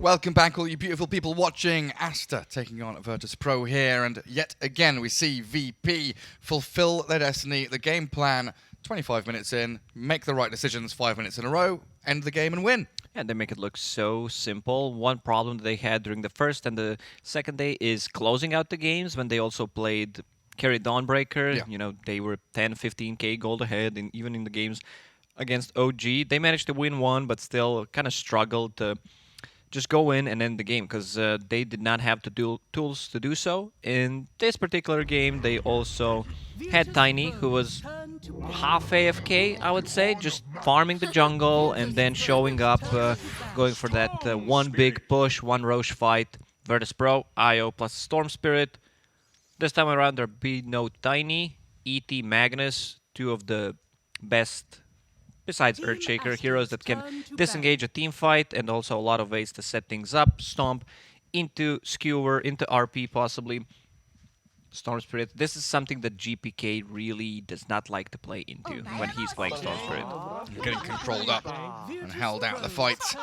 Welcome back, all you beautiful people watching. Aster taking on Virtus.pro here, and yet again we see VP fulfill their destiny. The game plan, 25 minutes in, make the right decisions 5 minutes in a row, end the game and win. Yeah, they make it look so simple. One problem that they had during the first and the second day is closing out the games when they also played Carry Dawnbreaker. Yeah. You know, they were 10, 15k gold ahead, and even in the games against OG, they managed to win one, but still kind of struggled to just go in and end the game because they did not have the tools to do so. In this particular game, they also had Tiny, who was half AFK, I would say, just farming the jungle and then showing up, going for that one big push, one Roche fight. Virtus.pro, IO plus Storm Spirit. This time around, there'll be no Tiny, ET, Magnus, two of the best, besides Earthshaker, heroes that can disengage a team fight, and also a lot of ways to set things up. Stomp into Skewer, into RP possibly. Storm Spirit. This is something that GPK really does not like to play into when he's playing Storm Spirit. Getting controlled up and held out of the fights.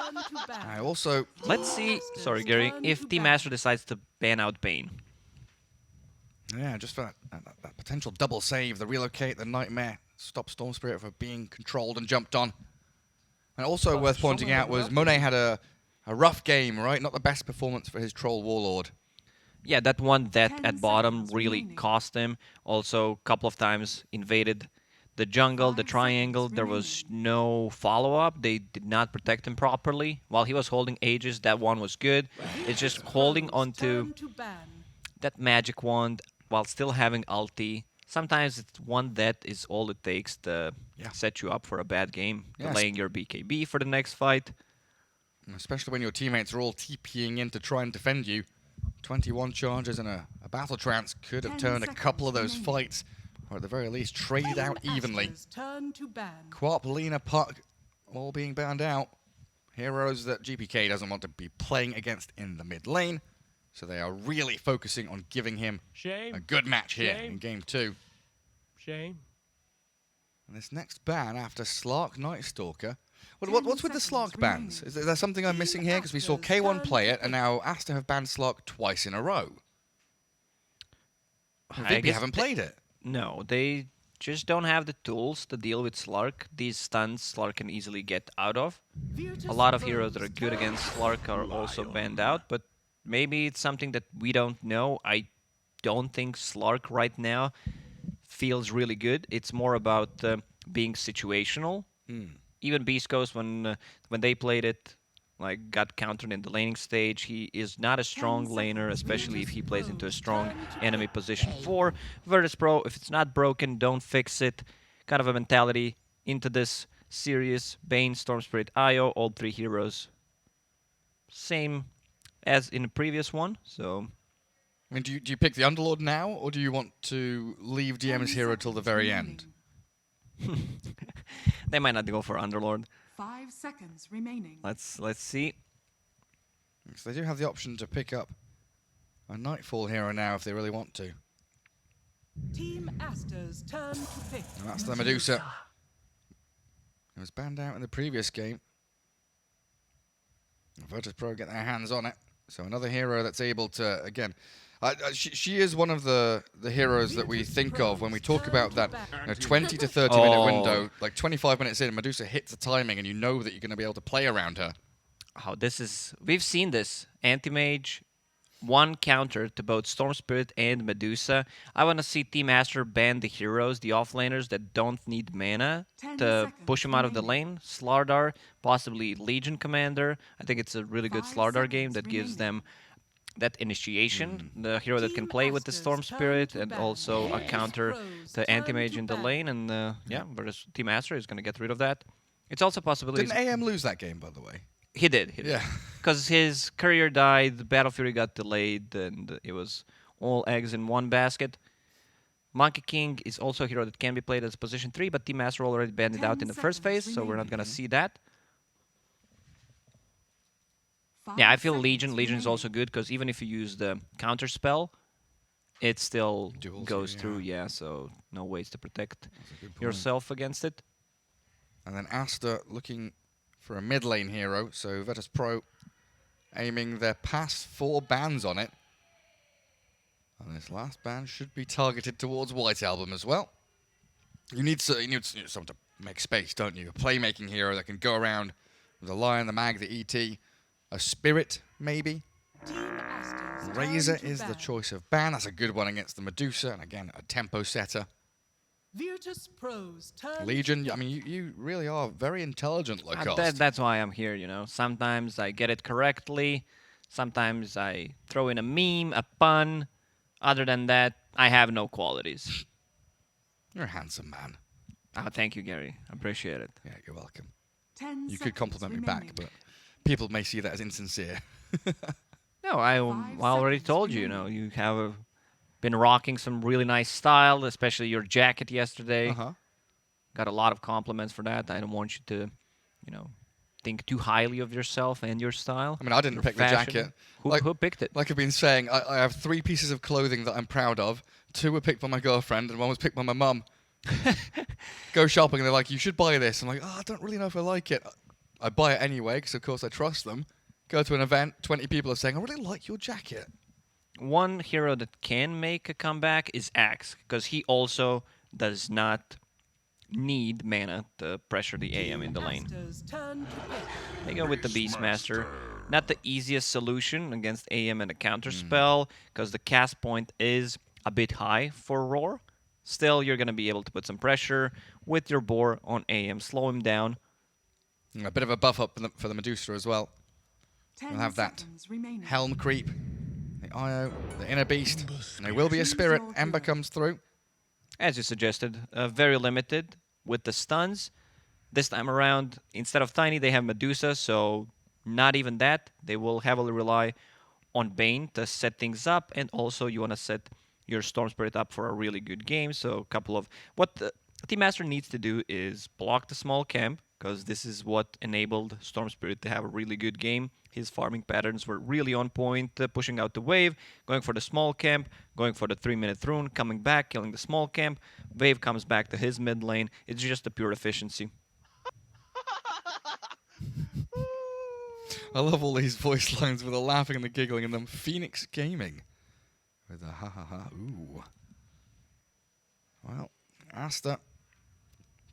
Also, Let's see, sorry Gary, if Team Aster decides to ban out Bane. yeah, just for that potential double save, the relocate, the nightmare, stop Storm Spirit from being controlled and jumped on. And also worth pointing out was Monet had a rough game, right? Not the best performance for his Troll Warlord. Yeah, that one death at bottom really cost him. Also, a couple of times invaded the jungle, the triangle. There was no follow-up. They did not protect him properly. While he was holding Aegis, that one was good. It's just holding onto that magic wand while still having ulti. Sometimes it's one death is all it takes to set you up for a bad game, delaying your BKB for the next fight. Especially when your teammates are all TPing in to try and defend you. 21 charges and a battle trance could have turned a couple of those fights, or at the very least traded out evenly. Quap, Lina, Puck, all being banned out. Heroes that GPK doesn't want to be playing against in the mid lane, so they are really focusing on giving him a good match here in game 2. Shame. And this next ban after Slark Night Stalker. What's with the Slark bans? Is there something I'm missing here? Because we saw K1 play it, and now Aster have banned Slark twice in a row. VP haven't played it. No, they just don't have the tools to deal with Slark. These stuns Slark can easily get out of. A lot of heroes that are good against Slark are also banned out, but maybe it's something that we don't know. I don't think Slark right now feels really good. It's more about being situational. Even Beast Coast, when they played it, like got countered in the laning stage. He is not a strong laner, especially if he plays into a strong enemy position. For Virtus.pro, if it's not broken, don't fix it. Kind of a mentality into this series. Bane, Storm Spirit, IO, all three heroes. Same as in the previous one, so... I mean, do you pick the Underlord now, or do you want to leave DM's hero till the very end? They might not go for Underlord. 5 seconds remaining. Let's see. So they do have the option to pick up a Nightfall hero now if they really want to. Team Aster's turn to pick. And that's the Medusa. It was banned out in the previous game. Virtus.pro get their hands on it. So another hero that's able to, again... she is one of the heroes that we think of when we talk about that 20 to 30 minute window. Like 25 minutes in, Medusa hits the timing and you know that you're going to be able to play around her. Oh, this is... We've seen this. Anti-Mage, one counter to both Storm Spirit and Medusa. I want to see Team Aster ban the heroes, the offlaners that don't need mana to push them out of the lane. Slardar, possibly Legion Commander. I think it's a really good Slardar game that gives them that initiation, the hero that can play with the Storm Spirit, and also a counter to Anti-Mage in the lane, and yeah, versus Team Aster is going to get rid of that. It's also a possibility... Didn't AM lose that game, by the way? He did. Yeah. Because his courier died, the Battle Fury got delayed, and it was all eggs in one basket. Monkey King is also a hero that can be played as position 3, but Team Aster already banned it out in the first phase, so we're not going to see that. Yeah, I feel Legion is also good, because even if you use the counter spell, it still goes through, yeah, so no ways to protect yourself against it. And then Aster looking for a mid lane hero, so Virtus.pro aiming their past 4 bans on it. And this last ban should be targeted towards White Album as well. You need someone to make space, don't you? A playmaking hero that can go around with the Lion, the Mag, the ET, a Spirit, maybe. Team Aster's Razor turn to is the ban. choice of ban. That's a good one against the Medusa, and again, a tempo setter. Virtus.pro's turn. Legion, I mean, you really are very intelligent, Lacoste. That's why I'm here, you know. Sometimes I get it correctly. Sometimes I throw in a meme, a pun. Other than that, I have no qualities. You're a handsome man. Oh, thank you, Gary. I appreciate it. Yeah, you're welcome. 10 You could seconds compliment me remaining. back, but people may see that as insincere. No, I 5 already seconds told you, you know, you have been rocking some really nice style, especially your jacket yesterday. Uh-huh. Got a lot of compliments for that. I don't want you to, you know, think too highly of yourself and your style. I mean, I didn't your pick the fashion. jacket. Who picked it? Like I've been saying, I have 3 pieces of clothing that I'm proud of. 2 were picked by my girlfriend, and 1 was picked by my mum. Go shopping, and they're like, you should buy this. I'm like, oh, I don't really know if I like it. I buy it anyway, because of course I trust them. Go to an event, 20 people are saying, I really like your jacket. One hero that can make a comeback is Axe, because he also does not need mana to pressure the AM in the lane. Aster's turn to pick. They go with the Beastmaster. Not the easiest solution against AM and a counter spell, because the cast point is a bit high for Roar. Still, you're going to be able to put some pressure with your boar on AM, slow him down. A bit of a buff up for the Medusa as well. 10 We'll have that. seconds remaining. Helm creep, the IO, the Inner Beast. And there will be a Spirit. Ember comes through. As you suggested, very limited with the stuns. This time around, instead of Tiny, they have Medusa, so not even that. They will heavily rely on Bane to set things up, and also you want to set your Storm Spirit up for a really good game. So a couple of... What the Team Master needs to do is block the small camp, because this is what enabled Storm Spirit to have a really good game. His farming patterns were really on point, pushing out the wave, going for the small camp, going for the 3-minute rune, coming back, killing the small camp. Wave comes back to his mid lane. It's just a pure efficiency. I love all these voice lines with the laughing and the giggling in them. Phoenix Gaming. With a ha ha ha. Ooh. Well, Aster.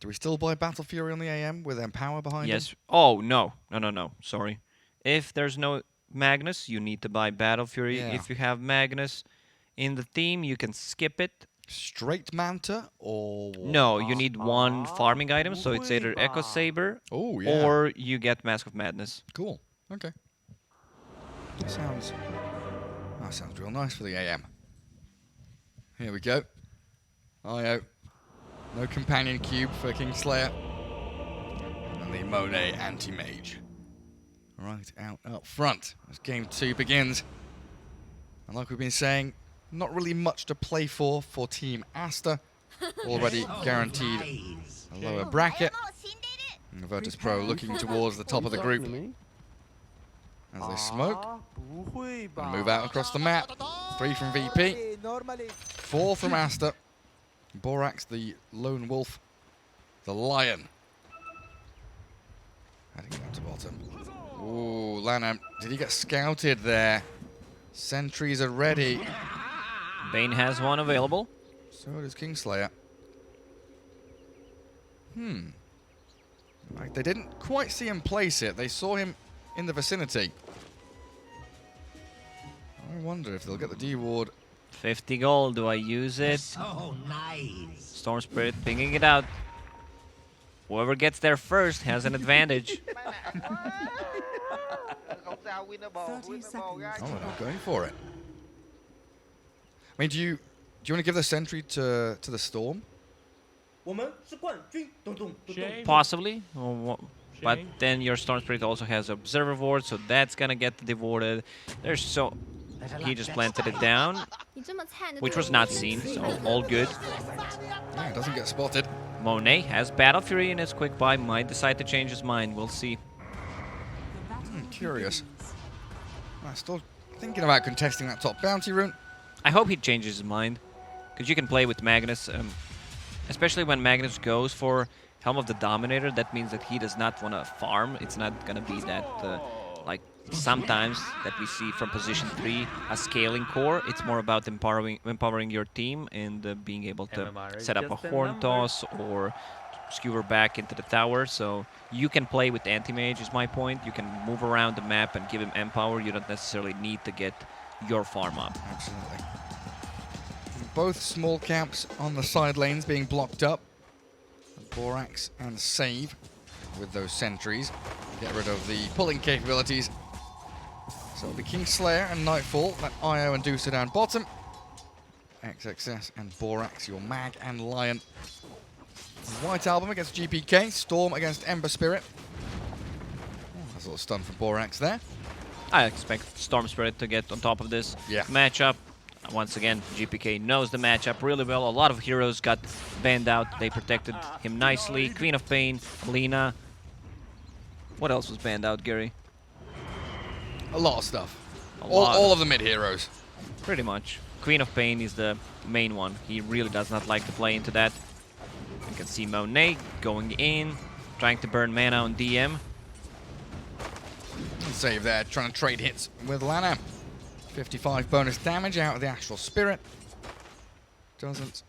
Do we still buy Battle Fury on the AM with Empower behind Yes. him? Oh, no. No. Sorry. If there's no Magnus, you need to buy Battle Fury. Yeah. If you have Magnus in the team, you can skip it. Straight Manta or... No, you need one farming item, so it's either Echo Saber Oh, yeah. or you get Mask of Madness. Cool. Okay. That sounds real nice for the AM. Here we go. IO. No companion cube for Kingslayer. And the Monet Anti-Mage. Right out up front as game 2 begins. And like we've been saying, not really much to play for Team Aster. Already guaranteed a lower bracket. And Virtus.pro looking towards the top of the group as they smoke and move out across the map. 3 from VP, 4 from Aster. Borax, the lone wolf, the lion. Heading down to bottom. Ooh, Lana, did he get scouted there? Sentries are ready. Bane has one available. So does Kingslayer. Right, they didn't quite see him place it. They saw him in the vicinity. I wonder if they'll get the D-Ward. 50 gold. Do I use it? So nice. Storm Spirit pinging it out. Whoever gets there first has an advantage. 30 seconds. Oh, they're not going for it. I mean, do you want to give the sentry to the Storm? Possibly. But then your Storm Spirit also has Observer Ward, so that's gonna get devoted. There's so... He just planted it down, which was not seen, so all good. Yeah, it doesn't get spotted. Monet has Battle Fury in his quick buy, might decide to change his mind, we'll see. The battle Curious. begins. I'm still thinking about contesting that top bounty rune. I hope he changes his mind, because you can play with Magnus, especially when Magnus goes for Helm of the Dominator. That means that he does not want to farm. It's not going to be that like sometimes that we see from position 3 a scaling core. It's more about empowering your team and being able to MMR is set up a just a horn number. toss or skewer back into the tower. So you can play with anti-mage is my point. You can move around the map and give him empower. You don't necessarily need to get your farm up. Absolutely. Both small camps on the side lanes being blocked up. Borax and Save with those sentries. Get rid of the pulling capabilities. So it'll be Kingslayer and Nightfall. That IO and Deucer down bottom. XXS and Borax, your Mag and Lion. White Album against GPK. Storm against Ember Spirit. Oh, that's a little stun from Borax there. I expect Storm Spirit to get on top of this matchup. Once again, GPK knows the matchup really well. A lot of heroes got banned out. They protected him nicely. Queen of Pain, Lina. What else was banned out, Gary? A lot of stuff. A lot. All of the mid heroes. Pretty much. Queen of Pain is the main one. He really does not like to play into that. You can see Monet going in, trying to burn mana on DM. Save there, trying to trade hits with Lana. 55 bonus damage out of the Astral Spirit. Doesn't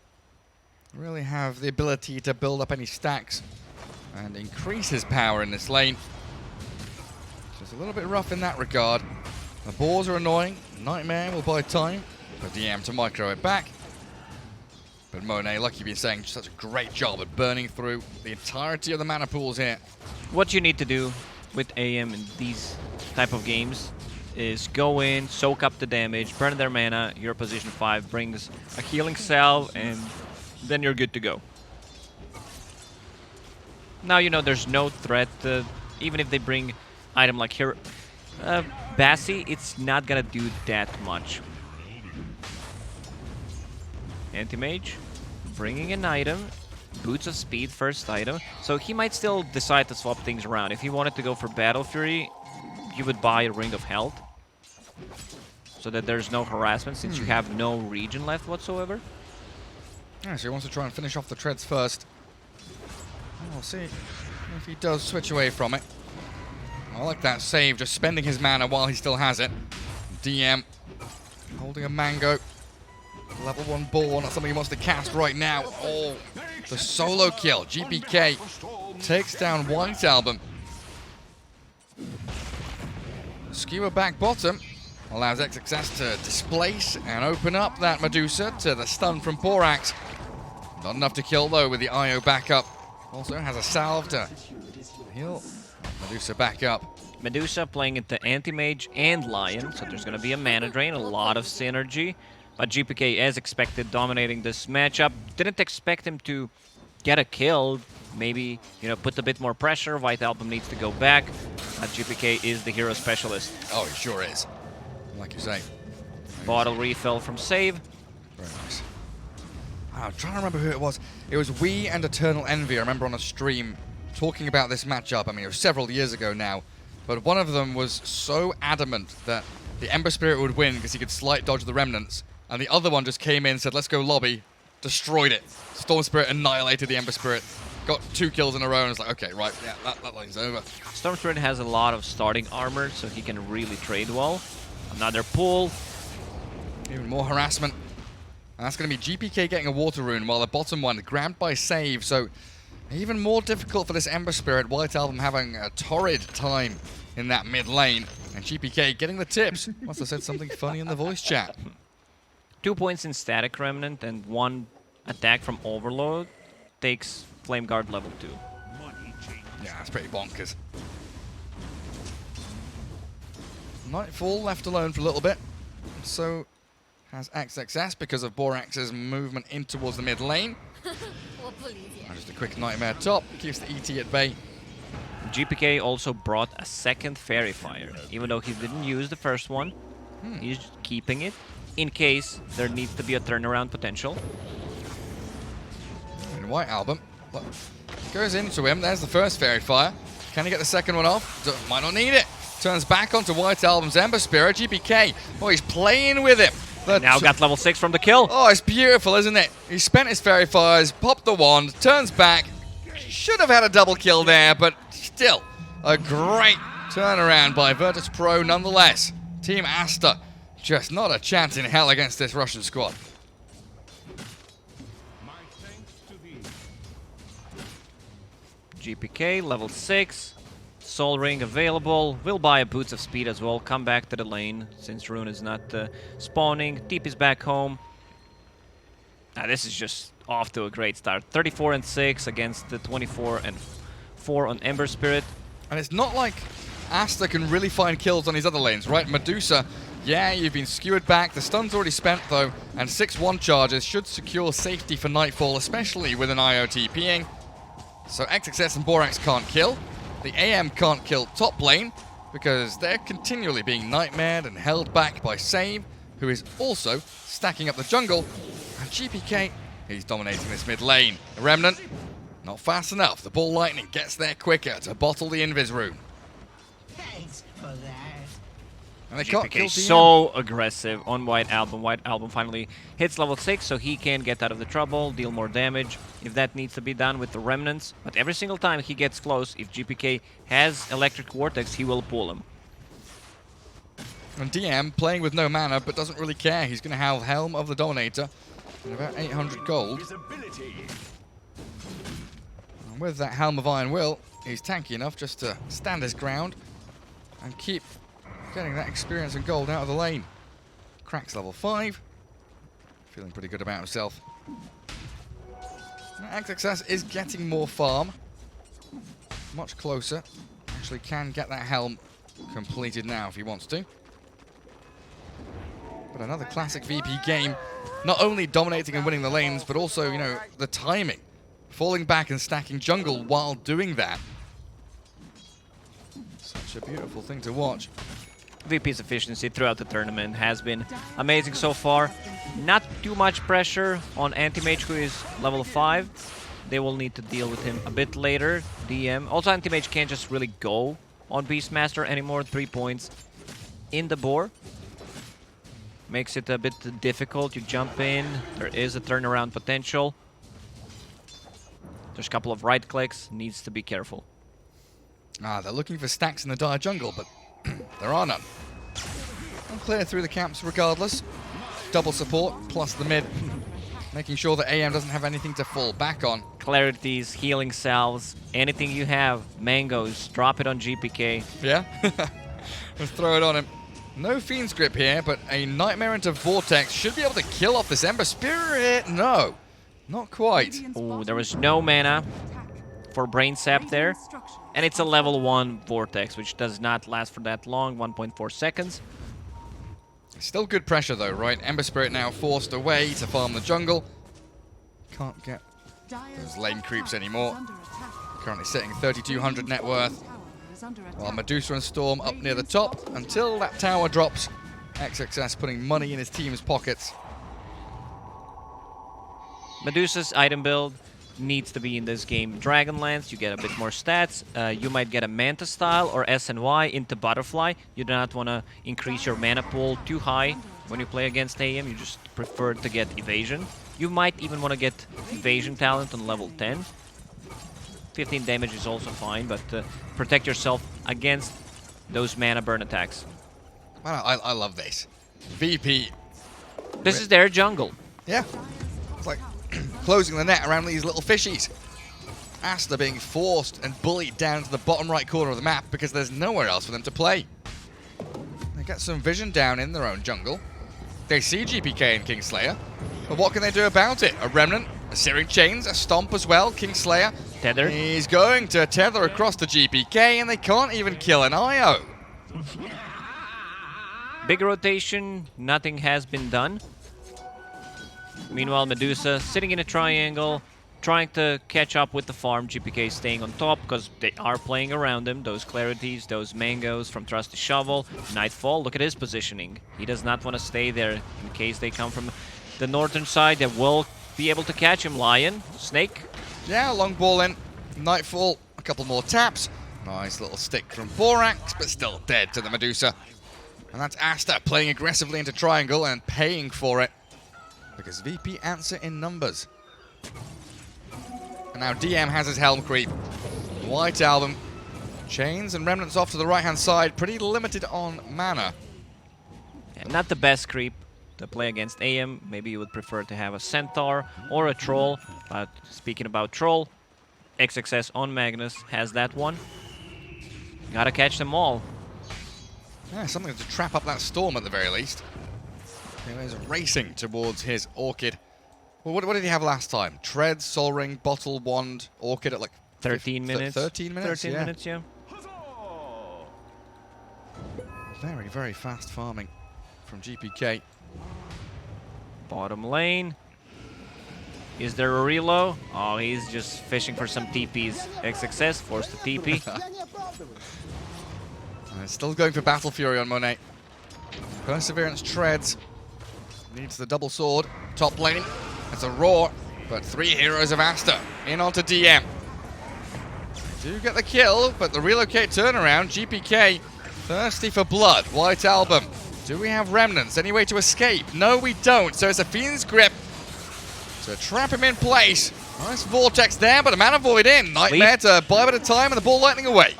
really have the ability to build up any stacks and increase his power in this lane. Just a little bit rough in that regard. The boars are annoying. Nightmare will buy time for DM to micro it back. But Monet, like you've been saying, just such a great job at burning through the entirety of the mana pools here. What you need to do with AM in these type of games is go in, soak up the damage, burn their mana, your position 5 brings a healing salve, and then you're good to go. Now you know there's no threat, even if they bring item like here, Bassi, it's not gonna do that much. Anti-Mage, bringing an item, Boots of Speed, first item, so he might still decide to swap things around. If he wanted to go for Battle Fury, you would buy a Ring of Health, so that there's no harassment since you have no region left whatsoever. Yeah, so he wants to try and finish off the treads first. We'll see if he does switch away from it. I like that save, just spending his mana while he still has it. DM holding a mango. Level 1 ball, not something he wants to cast right now. Oh, the solo kill. GPK takes down White Album. Skewer back bottom allows XXS to displace and open up that Medusa to the stun from Borax. Not enough to kill though with the IO backup. Also has a salve to heal Medusa back up. Medusa playing into Anti-Mage and Lion, so there's going to be a mana drain, a lot of synergy. But GPK, as expected, dominating this matchup. Didn't expect him to get a kill. Maybe, you know, put a bit more pressure. White Album needs to go back. But GPK is the hero specialist. Oh, he sure is. Like you say. Bottle refill from Save. Very nice. I'm trying to remember who it was. It was We and Eternal Envy. I remember on a stream talking about this matchup. I mean, it was several years ago now. But one of them was so adamant that the Ember Spirit would win because he could slight dodge the Remnants. And the other one just came in, said, let's go lobby, destroyed it. Storm Spirit annihilated the Ember Spirit. Got 2 kills in a row, and it's like, okay, right, yeah, that lane's over. Storm Spirit has a lot of starting armor, so he can really trade well. Another pull. Even more harassment. And that's going to be GPK getting a Water Rune, while the bottom one grabbed by Save. So even more difficult for this Ember Spirit. White Album having a torrid time in that mid lane. And GPK getting the tips. Must have said something funny in the voice chat. 2 points in Static Remnant and 1 attack from Overload takes Flame Guard level 2. Yeah, that's pretty bonkers. Nightfall left alone for a little bit. So has XXS because of Borax's movement in towards the mid lane. And just a quick Nightmare top. Keeps the ET at bay. GPK also brought a second Fairy Fire. Even though he didn't use the first one, he's keeping it in case there needs to be a turnaround potential. And White Album look, goes into him. There's the first Fairy Fire. Can he get the second one off? Might not need it. Turns back onto White Album's Ember Spirit. GPK, oh, he's playing with him. Now got level 6 from the kill. Oh, it's beautiful, isn't it? He spent his Fairy Fires, popped the wand, turns back. Should have had a double kill there, but still a great Turnaround by Virtus.pro nonetheless. Team Aster, just not a chance in hell against this Russian squad. GPK, level 6. Soul Ring available. We'll buy a Boots of Speed as well. Come back to the lane since Rune is not spawning. Deep is back home. This is just off to a great start. 34 and 6 against the 24 and 4 on Ember Spirit. And it's not like Aster can really find kills on his other lanes, right? Medusa, yeah, you've been skewered back. The stun's already spent, though, and 6-1 charges should secure safety for Nightfall, especially with an IoT TPing. So XXS and Borax can't kill. The AM can't kill top lane because they're continually being nightmared and held back by Save, who is also stacking up the jungle. And GPK, he's dominating this mid lane. The Remnant, not fast enough. The Ball Lightning gets there quicker to bottle the Invis rune. Thanks for that. And they can't kill GPK DM. so aggressive on White Album. White Album finally hits level 6, so he can get out of the trouble, deal more damage if that needs to be done with the Remnants. But every single time he gets close, if GPK has Electric Vortex, he will pull him. And DM playing with no mana, but doesn't really care. He's going to have Helm of the Dominator and about 800 gold. And with that Helm of Iron Will, he's tanky enough just to stand his ground and keep getting that experience and gold out of the lane. Cracks level 5. Feeling pretty good about himself. Now, XXS is getting more farm. Much closer. Actually can get that Helm completed now if he wants to. But another classic VP game. Not only dominating and winning the lanes, but also, you know, the timing. Falling back and stacking jungle while doing that. Such a beautiful thing to watch. VP's efficiency throughout the tournament has been amazing so far. Not too much pressure on Anti-Mage, who is level 5. They will need to deal with him a bit later. DM. Also, Anti-Mage can't just really go on Beastmaster anymore. 3 points in the boar. Makes it a bit difficult. You jump in. There is a turnaround potential. There's a couple of right clicks. Needs to be careful. They're looking for stacks in the dire jungle, but there are none. And clear through the camps regardless. Double support, plus the mid. Making sure that AM doesn't have anything to fall back on. Clarities, healing salves, anything you have. Mangoes, drop it on GPK. Yeah? Let's throw it on him. No Fiend's Grip here, but a Nightmare into Vortex should be able to kill off this Ember Spirit. No, not quite. Oh, there was no mana for Brain Sap there. And it's a level 1 Vortex, which does not last for that long, 1.4 seconds. Still good pressure though, right? Ember Spirit now forced away to farm the jungle. Can't get those lane creeps anymore. Currently sitting 3,200 net worth. While Medusa and Storm up near the top until that tower drops. XXS putting money in his team's pockets. Medusa's item build needs to be in this game. Dragonlance, you get a bit more stats. You might get a Manta style or SNY into Butterfly. You do not want to increase your mana pool too high when you play against AM. You just prefer to get Evasion. You might even want to get Evasion talent on level 10. 15 damage is also fine, but protect yourself against those mana burn attacks. Wow, I love this. VP. This is their jungle. Yeah. It's like closing the net around these little fishies. Aster being forced and bullied down to the bottom right corner of the map because there's nowhere else for them to play. They get some vision down in their own jungle. They see GPK and Kingslayer, but what can they do about it? A Remnant, a Searing Chains, a Stomp as well. Kingslayer, Tether. he's going to tether across the GPK and they can't even kill an IO. Big rotation, nothing has been done. Meanwhile, Medusa sitting in a triangle, trying to catch up with the farm. GPK staying on top because they are playing around him. Those Clarities, those Mangoes from Trusty Shovel. Nightfall, look at his positioning. He does not want to stay there in case they come from the northern side. They will be able to catch him. Lion, Snake. Yeah, long ball in. Nightfall, a couple more taps. Nice little stick from Borax, but still dead to the Medusa. And that's Aster playing aggressively into triangle and paying for it. Because VP answer in numbers. And now DM has his Helm creep. White Album Chains and Remnants off to the right-hand side, pretty limited on mana. Yeah, not the best creep to play against AM. Maybe you would prefer to have a Centaur or a Troll. But speaking about Troll, XXS on Magnus has that one. Gotta catch them all. Yeah, something to trap up that Storm at the very least. He's racing towards his Orchid. Well, what did he have last time? Tread, Soul Ring, Bottle, Wand, Orchid at like 13 minutes. 13 minutes? 13 minutes, yeah. Very, very fast farming from GPK. Bottom lane. Is there a reload? Oh, he's just fishing for some TPs. XXS forced to TP. Still going for Battle Fury on Monet. Perseverance treads. Needs the double sword. Top lane. It's a roar, but 3 heroes of Aster in onto DM. They do get the kill, but the relocate turnaround. GPK thirsty for blood. White Album. Do we have remnants? Any way to escape? No, we don't. So it's a Fiend's Grip to trap him in place. Nice Vortex there, but a Mana Void in. Nightmare to buy a bit of time and the ball lightning away.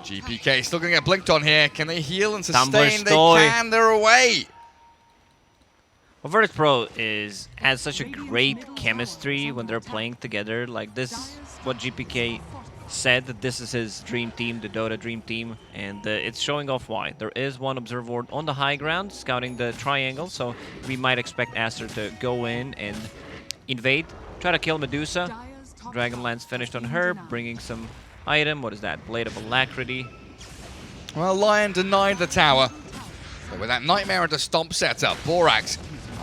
GPK still going to get blinked on here. Can they heal and sustain? They can. They're away. Well, Virtus.pro has such a great chemistry when they're playing together. Like this, what GPK said, that this is his dream team, the Dota dream team, and it's showing off why. There is one observer ward on the high ground, scouting the triangle, so we might expect Aster to go in and invade, try to kill Medusa. Dragonlance finished on her, bringing some item. What is that? Blade of Alacrity. Well, Lion denied the tower, but with that Nightmare and a Stomp setup, Borax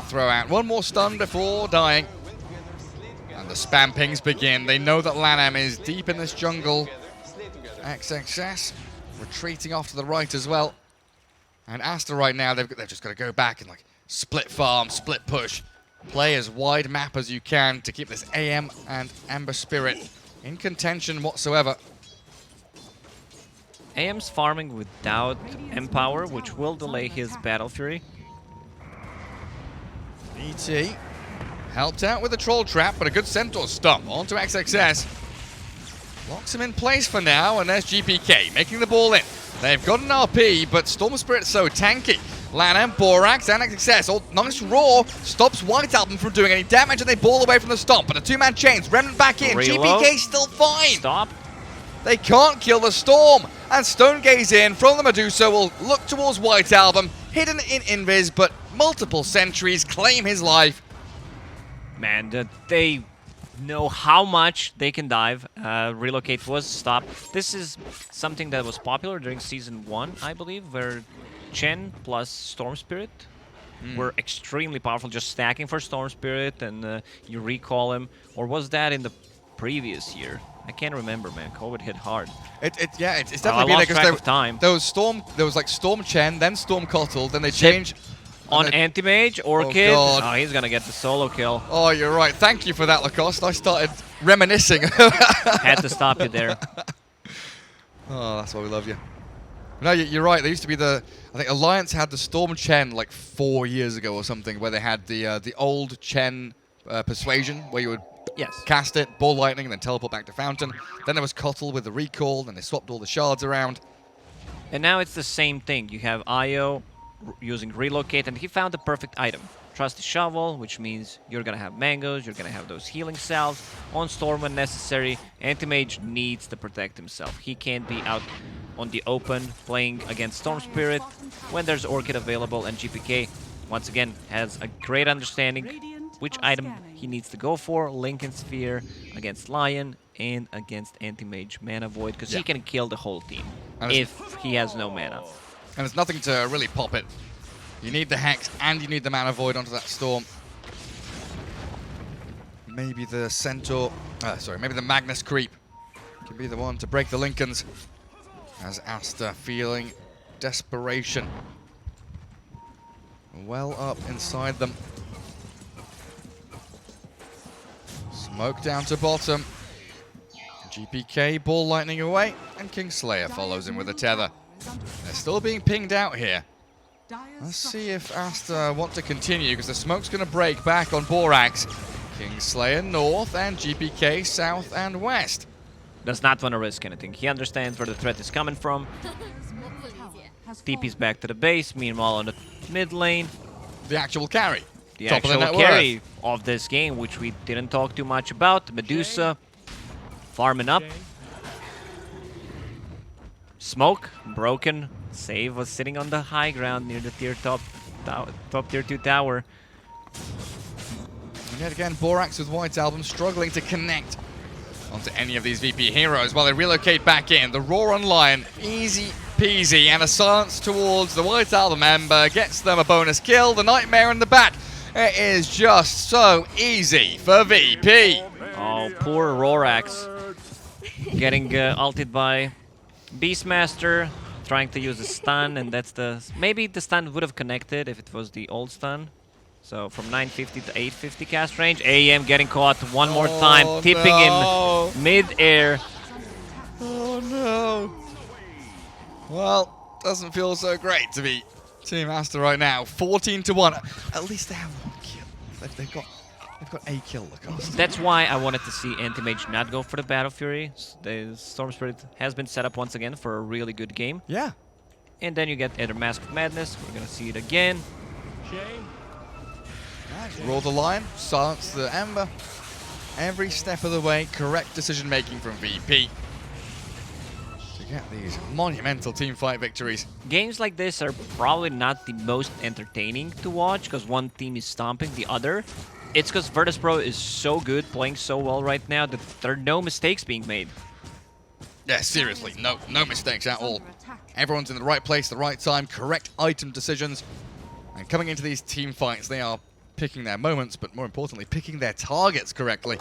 throw out one more stun before dying. And the spam pings begin. They know that Lanham is deep in this jungle. XXS retreating off to the right as well. And Aster right now, they've just got to go back and like split farm, split push. Play as wide map as you can to keep this AM and Ember Spirit in contention whatsoever. AM's farming without Empower, which will delay his Battle Fury. ET helped out with the Troll Trap, but a good Centaur stomp onto XXS. Locks him in place for now, and there's GPK making the ball in. They've got an RP, but Storm Spirit's so tanky. Lanham, Borax, and XXS, all nice roar, stops White Album from doing any damage, and they ball away from the stomp. But the 2-man chains, Remnant back in, Reload. GPK still fine. Stop. They can't kill the Storm, and Stone Gaze in from the Medusa will look towards White Album, hidden in Invis, but multiple sentries claim his life. Man, they know how much they can dive. Relocate was stopped. This is something that was popular during Season 1, I believe, where Chen plus Storm Spirit were extremely powerful, just stacking for Storm Spirit, and you recall him. Or was that in the previous year? I can't remember, man. COVID hit hard. It's definitely been track of time. There was like Storm Chen, then Storm Cottle, then they changed on Anti-Mage, Orchid. God. Oh, he's gonna get the solo kill. Oh, you're right. Thank you for that, Lacoste. I started reminiscing. Had to stop you there. Oh, that's why we love you. No, you're right. There used to be I think Alliance had the Storm Chen like 4 years ago or something, where they had the old Chen Persuasion, where you would cast it, Ball Lightning, and then teleport back to Fountain. Then there was Cottle with the Recall, then they swapped all the shards around. And now it's the same thing. You have Io using Relocate, and he found the perfect item. Trusty Shovel, which means you're gonna have mangoes, you're gonna have those healing salves on Storm when necessary. Anti-Mage needs to protect himself. He can't be out on the open playing against Storm Spirit when there's Orchid available, and GPK once again has a great understanding which item he needs to go for. Lincoln Sphere against Lion and against Anti-Mage Mana Void, because he can kill the whole team if he has no mana. And there's nothing to really pop it. You need the Hex and you need the Mana Void onto that Storm. Maybe the Centaur, maybe the Magnus Creep can be the one to break the Lincolns. As Aster feeling desperation well up inside them. Smoke down to bottom. GPK Ball Lightning away, and Kingslayer follows him with a tether. They're still being pinged out here. Let's see if Aster want to continue, because the smoke's going to break back on Borax. Kingslayer north and GPK south and west. does not want to risk anything. He understands where the threat is coming from. TP's back to the base. Meanwhile, on the mid lane, The actual carry. the Top of the actual net carry of this game, which we didn't talk too much about. Medusa farming up. Smoke broken. Save was sitting on the high ground near the top tier 2 tower. And yet again, Borax with White Album struggling to connect onto any of these VP heroes while they relocate back in. The Roar on Lion, easy peasy, and a silence towards the White Album Ember gets them a bonus kill. The Nightmare in the back. It is just so easy for VP. Oh, poor Rorax. Getting ulted by Beastmaster, trying to use a stun, and that's the... Maybe the stun would have connected if it was the old stun. So from 950 to 850 cast range, AM getting caught one more time, tipping him mid-air. Oh no. Well, doesn't feel so great to be Team Aster right now. 14-1. At least they have one kill. They've got a kill, Lacoste. That's why I wanted to see Anti-Mage not go for the Battle Fury. The Storm Spirit has been set up once again for a really good game. Yeah. And then you get either Mask of Madness, we're gonna see it again. Nice. Roll the Lion, silence the Ember. Every step of the way, correct decision making from VP to get these monumental teamfight victories. Games like this are probably not the most entertaining to watch because one team is stomping the other. It's because Virtus.pro is so good, playing so well right now that there are no mistakes being made. Yeah, seriously, no mistakes at all. Everyone's in the right place, the right time, correct item decisions. And coming into these team fights, they are picking their moments, but more importantly, picking their targets correctly.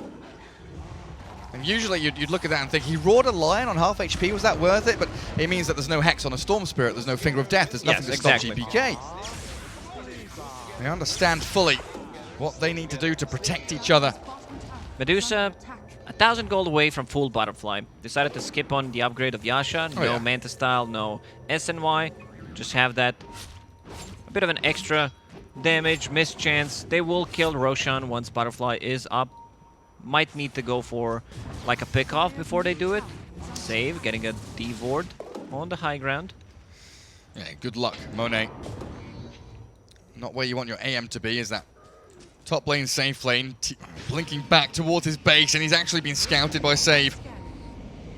And usually you'd look at that and think, he roared a Lion on half HP, was that worth it? But it means that there's no Hex on a Storm Spirit, there's no Finger of Death, there's nothing to stop GPK. They understand fully what they need to do to protect each other. Medusa, 1,000 gold away from full Butterfly. Decided to skip on the upgrade of Yasha. No Manta Style, no SNY. Just have that. A bit of an extra damage, missed chance. They will kill Roshan once Butterfly is up. Might need to go for like a pick off before they do it. Save, getting a D-Ward on the high ground. Yeah, good luck, Monet. Not where you want your AM to be, is that top lane, safe lane, blinking back towards his base, and he's actually been scouted by Save.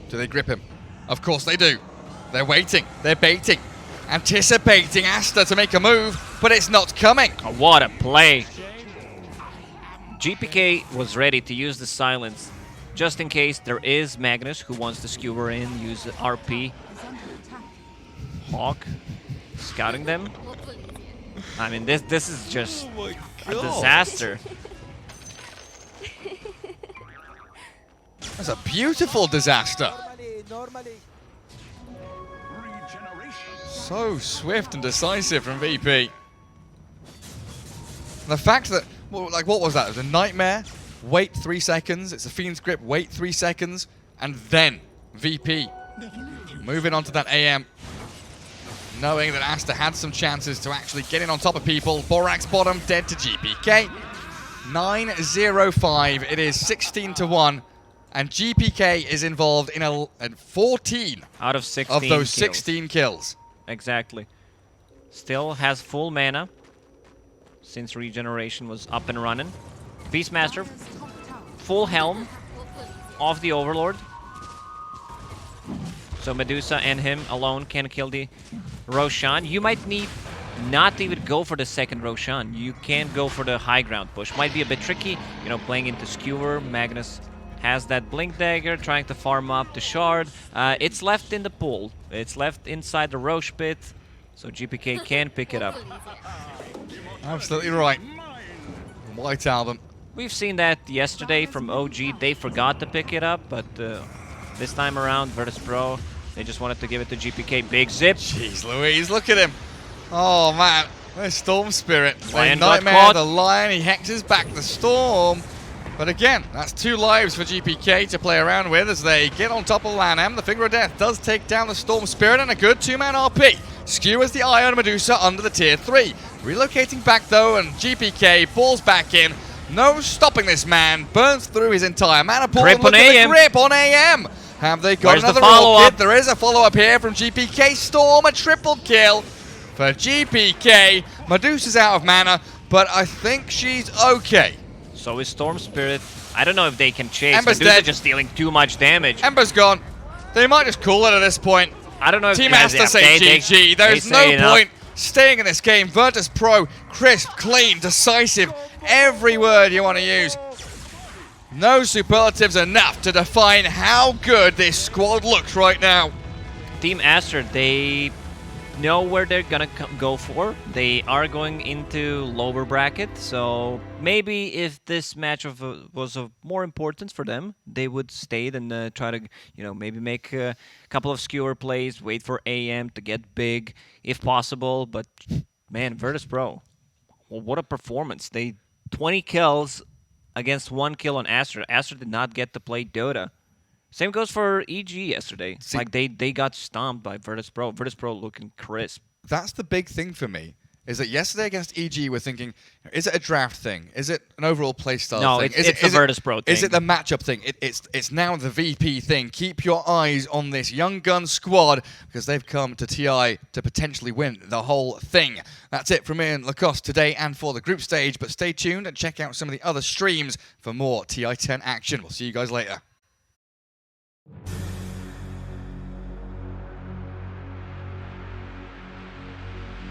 Do they grip him? Of course they do. They're waiting, they're baiting, anticipating Aster to make a move, but it's not coming. Oh, what a play. GPK was ready to use the silence just in case there is Magnus who wants to skewer in, use the RP. Hawk scouting them. I mean, this is just a disaster. That's a beautiful disaster. So swift and decisive from VP. The fact that, well, like, what was that? It was a Nightmare, wait 3 seconds, it's a Fiend's Grip, wait 3 seconds, and then VP moving on to that AM, knowing that Aster had some chances to actually get in on top of people. Borax bottom, dead to GPK. 9-0-5, it is 16-1, and GPK is involved in 14 out of 16 of those kills. 16 kills. Exactly. Still has full mana since regeneration was up and running. Beastmaster, full helm of the Overlord. So Medusa and him alone can kill the Roshan. You might need not even go for the second Roshan. You can go for the high ground push. Might be a bit tricky, you know, playing into Skewer. Magnus has that Blink Dagger, trying to farm up the Shard. It's left in the pool. It's left inside the Roche pit, so GPK can pick it up. Absolutely right. White Album. We've seen that yesterday from OG. They forgot to pick it up, but this time around, Virtus.pro, they just wanted to give it to GPK. Big zip. Jeez Louise, look at him. Oh man, there's Storm Spirit. Lion The got Nightmare, caught. the Lion, he hexes back the Storm. But again, that's 2 lives for GPK to play around with as they get on top of Lanham. The Finger of Death does take down the Storm Spirit and a good 2-man RP. Skewers the Iron Medusa under the tier 3. Relocating back though, and GPK falls back in. No stopping this man. Burns through his entire mana pool. Grip And look on at AM. the grip on AM. Have they got Where's the another roll follow-up? kit? There is a follow-up here from GPK. Storm, a triple kill for GPK. Medusa's out of mana, but I think she's okay. So is Storm Spirit. I don't know if they can chase. Ember's Medusa dead. just dealing too much damage. Ember's gone. They might just call it at this point. I don't know if Team yeah, Aster say GG. There's no point staying in this game. Virtus.pro, crisp, clean, decisive. Every word you want to use. No superlatives enough to define how good this squad looks right now. Team Aster, they know where they're gonna go for. They are going into lower bracket, so maybe if this match was of more importance for them, they would stay than try to, maybe make a couple of skewer plays, wait for AM to get big if possible. But man, Virtus.pro, well, what a performance! 20 kills against 1 kill on Aster. Aster did not get to play Dota. Same goes for EG yesterday. See, they got stomped by Virtus.pro. Virtus.pro looking crisp. That's the big thing for me, is that yesterday against EG we're thinking, is it a draft thing? Is it an overall playstyle No, thing? it's the Virtus.pro thing. Is it the matchup thing? It's now the VP thing. Keep your eyes on this young gun squad, because they've come to TI to potentially win the whole thing. That's it from me and Lacoste today and for the group stage, but stay tuned and check out some of the other streams for more TI 10 action. We'll see you guys later.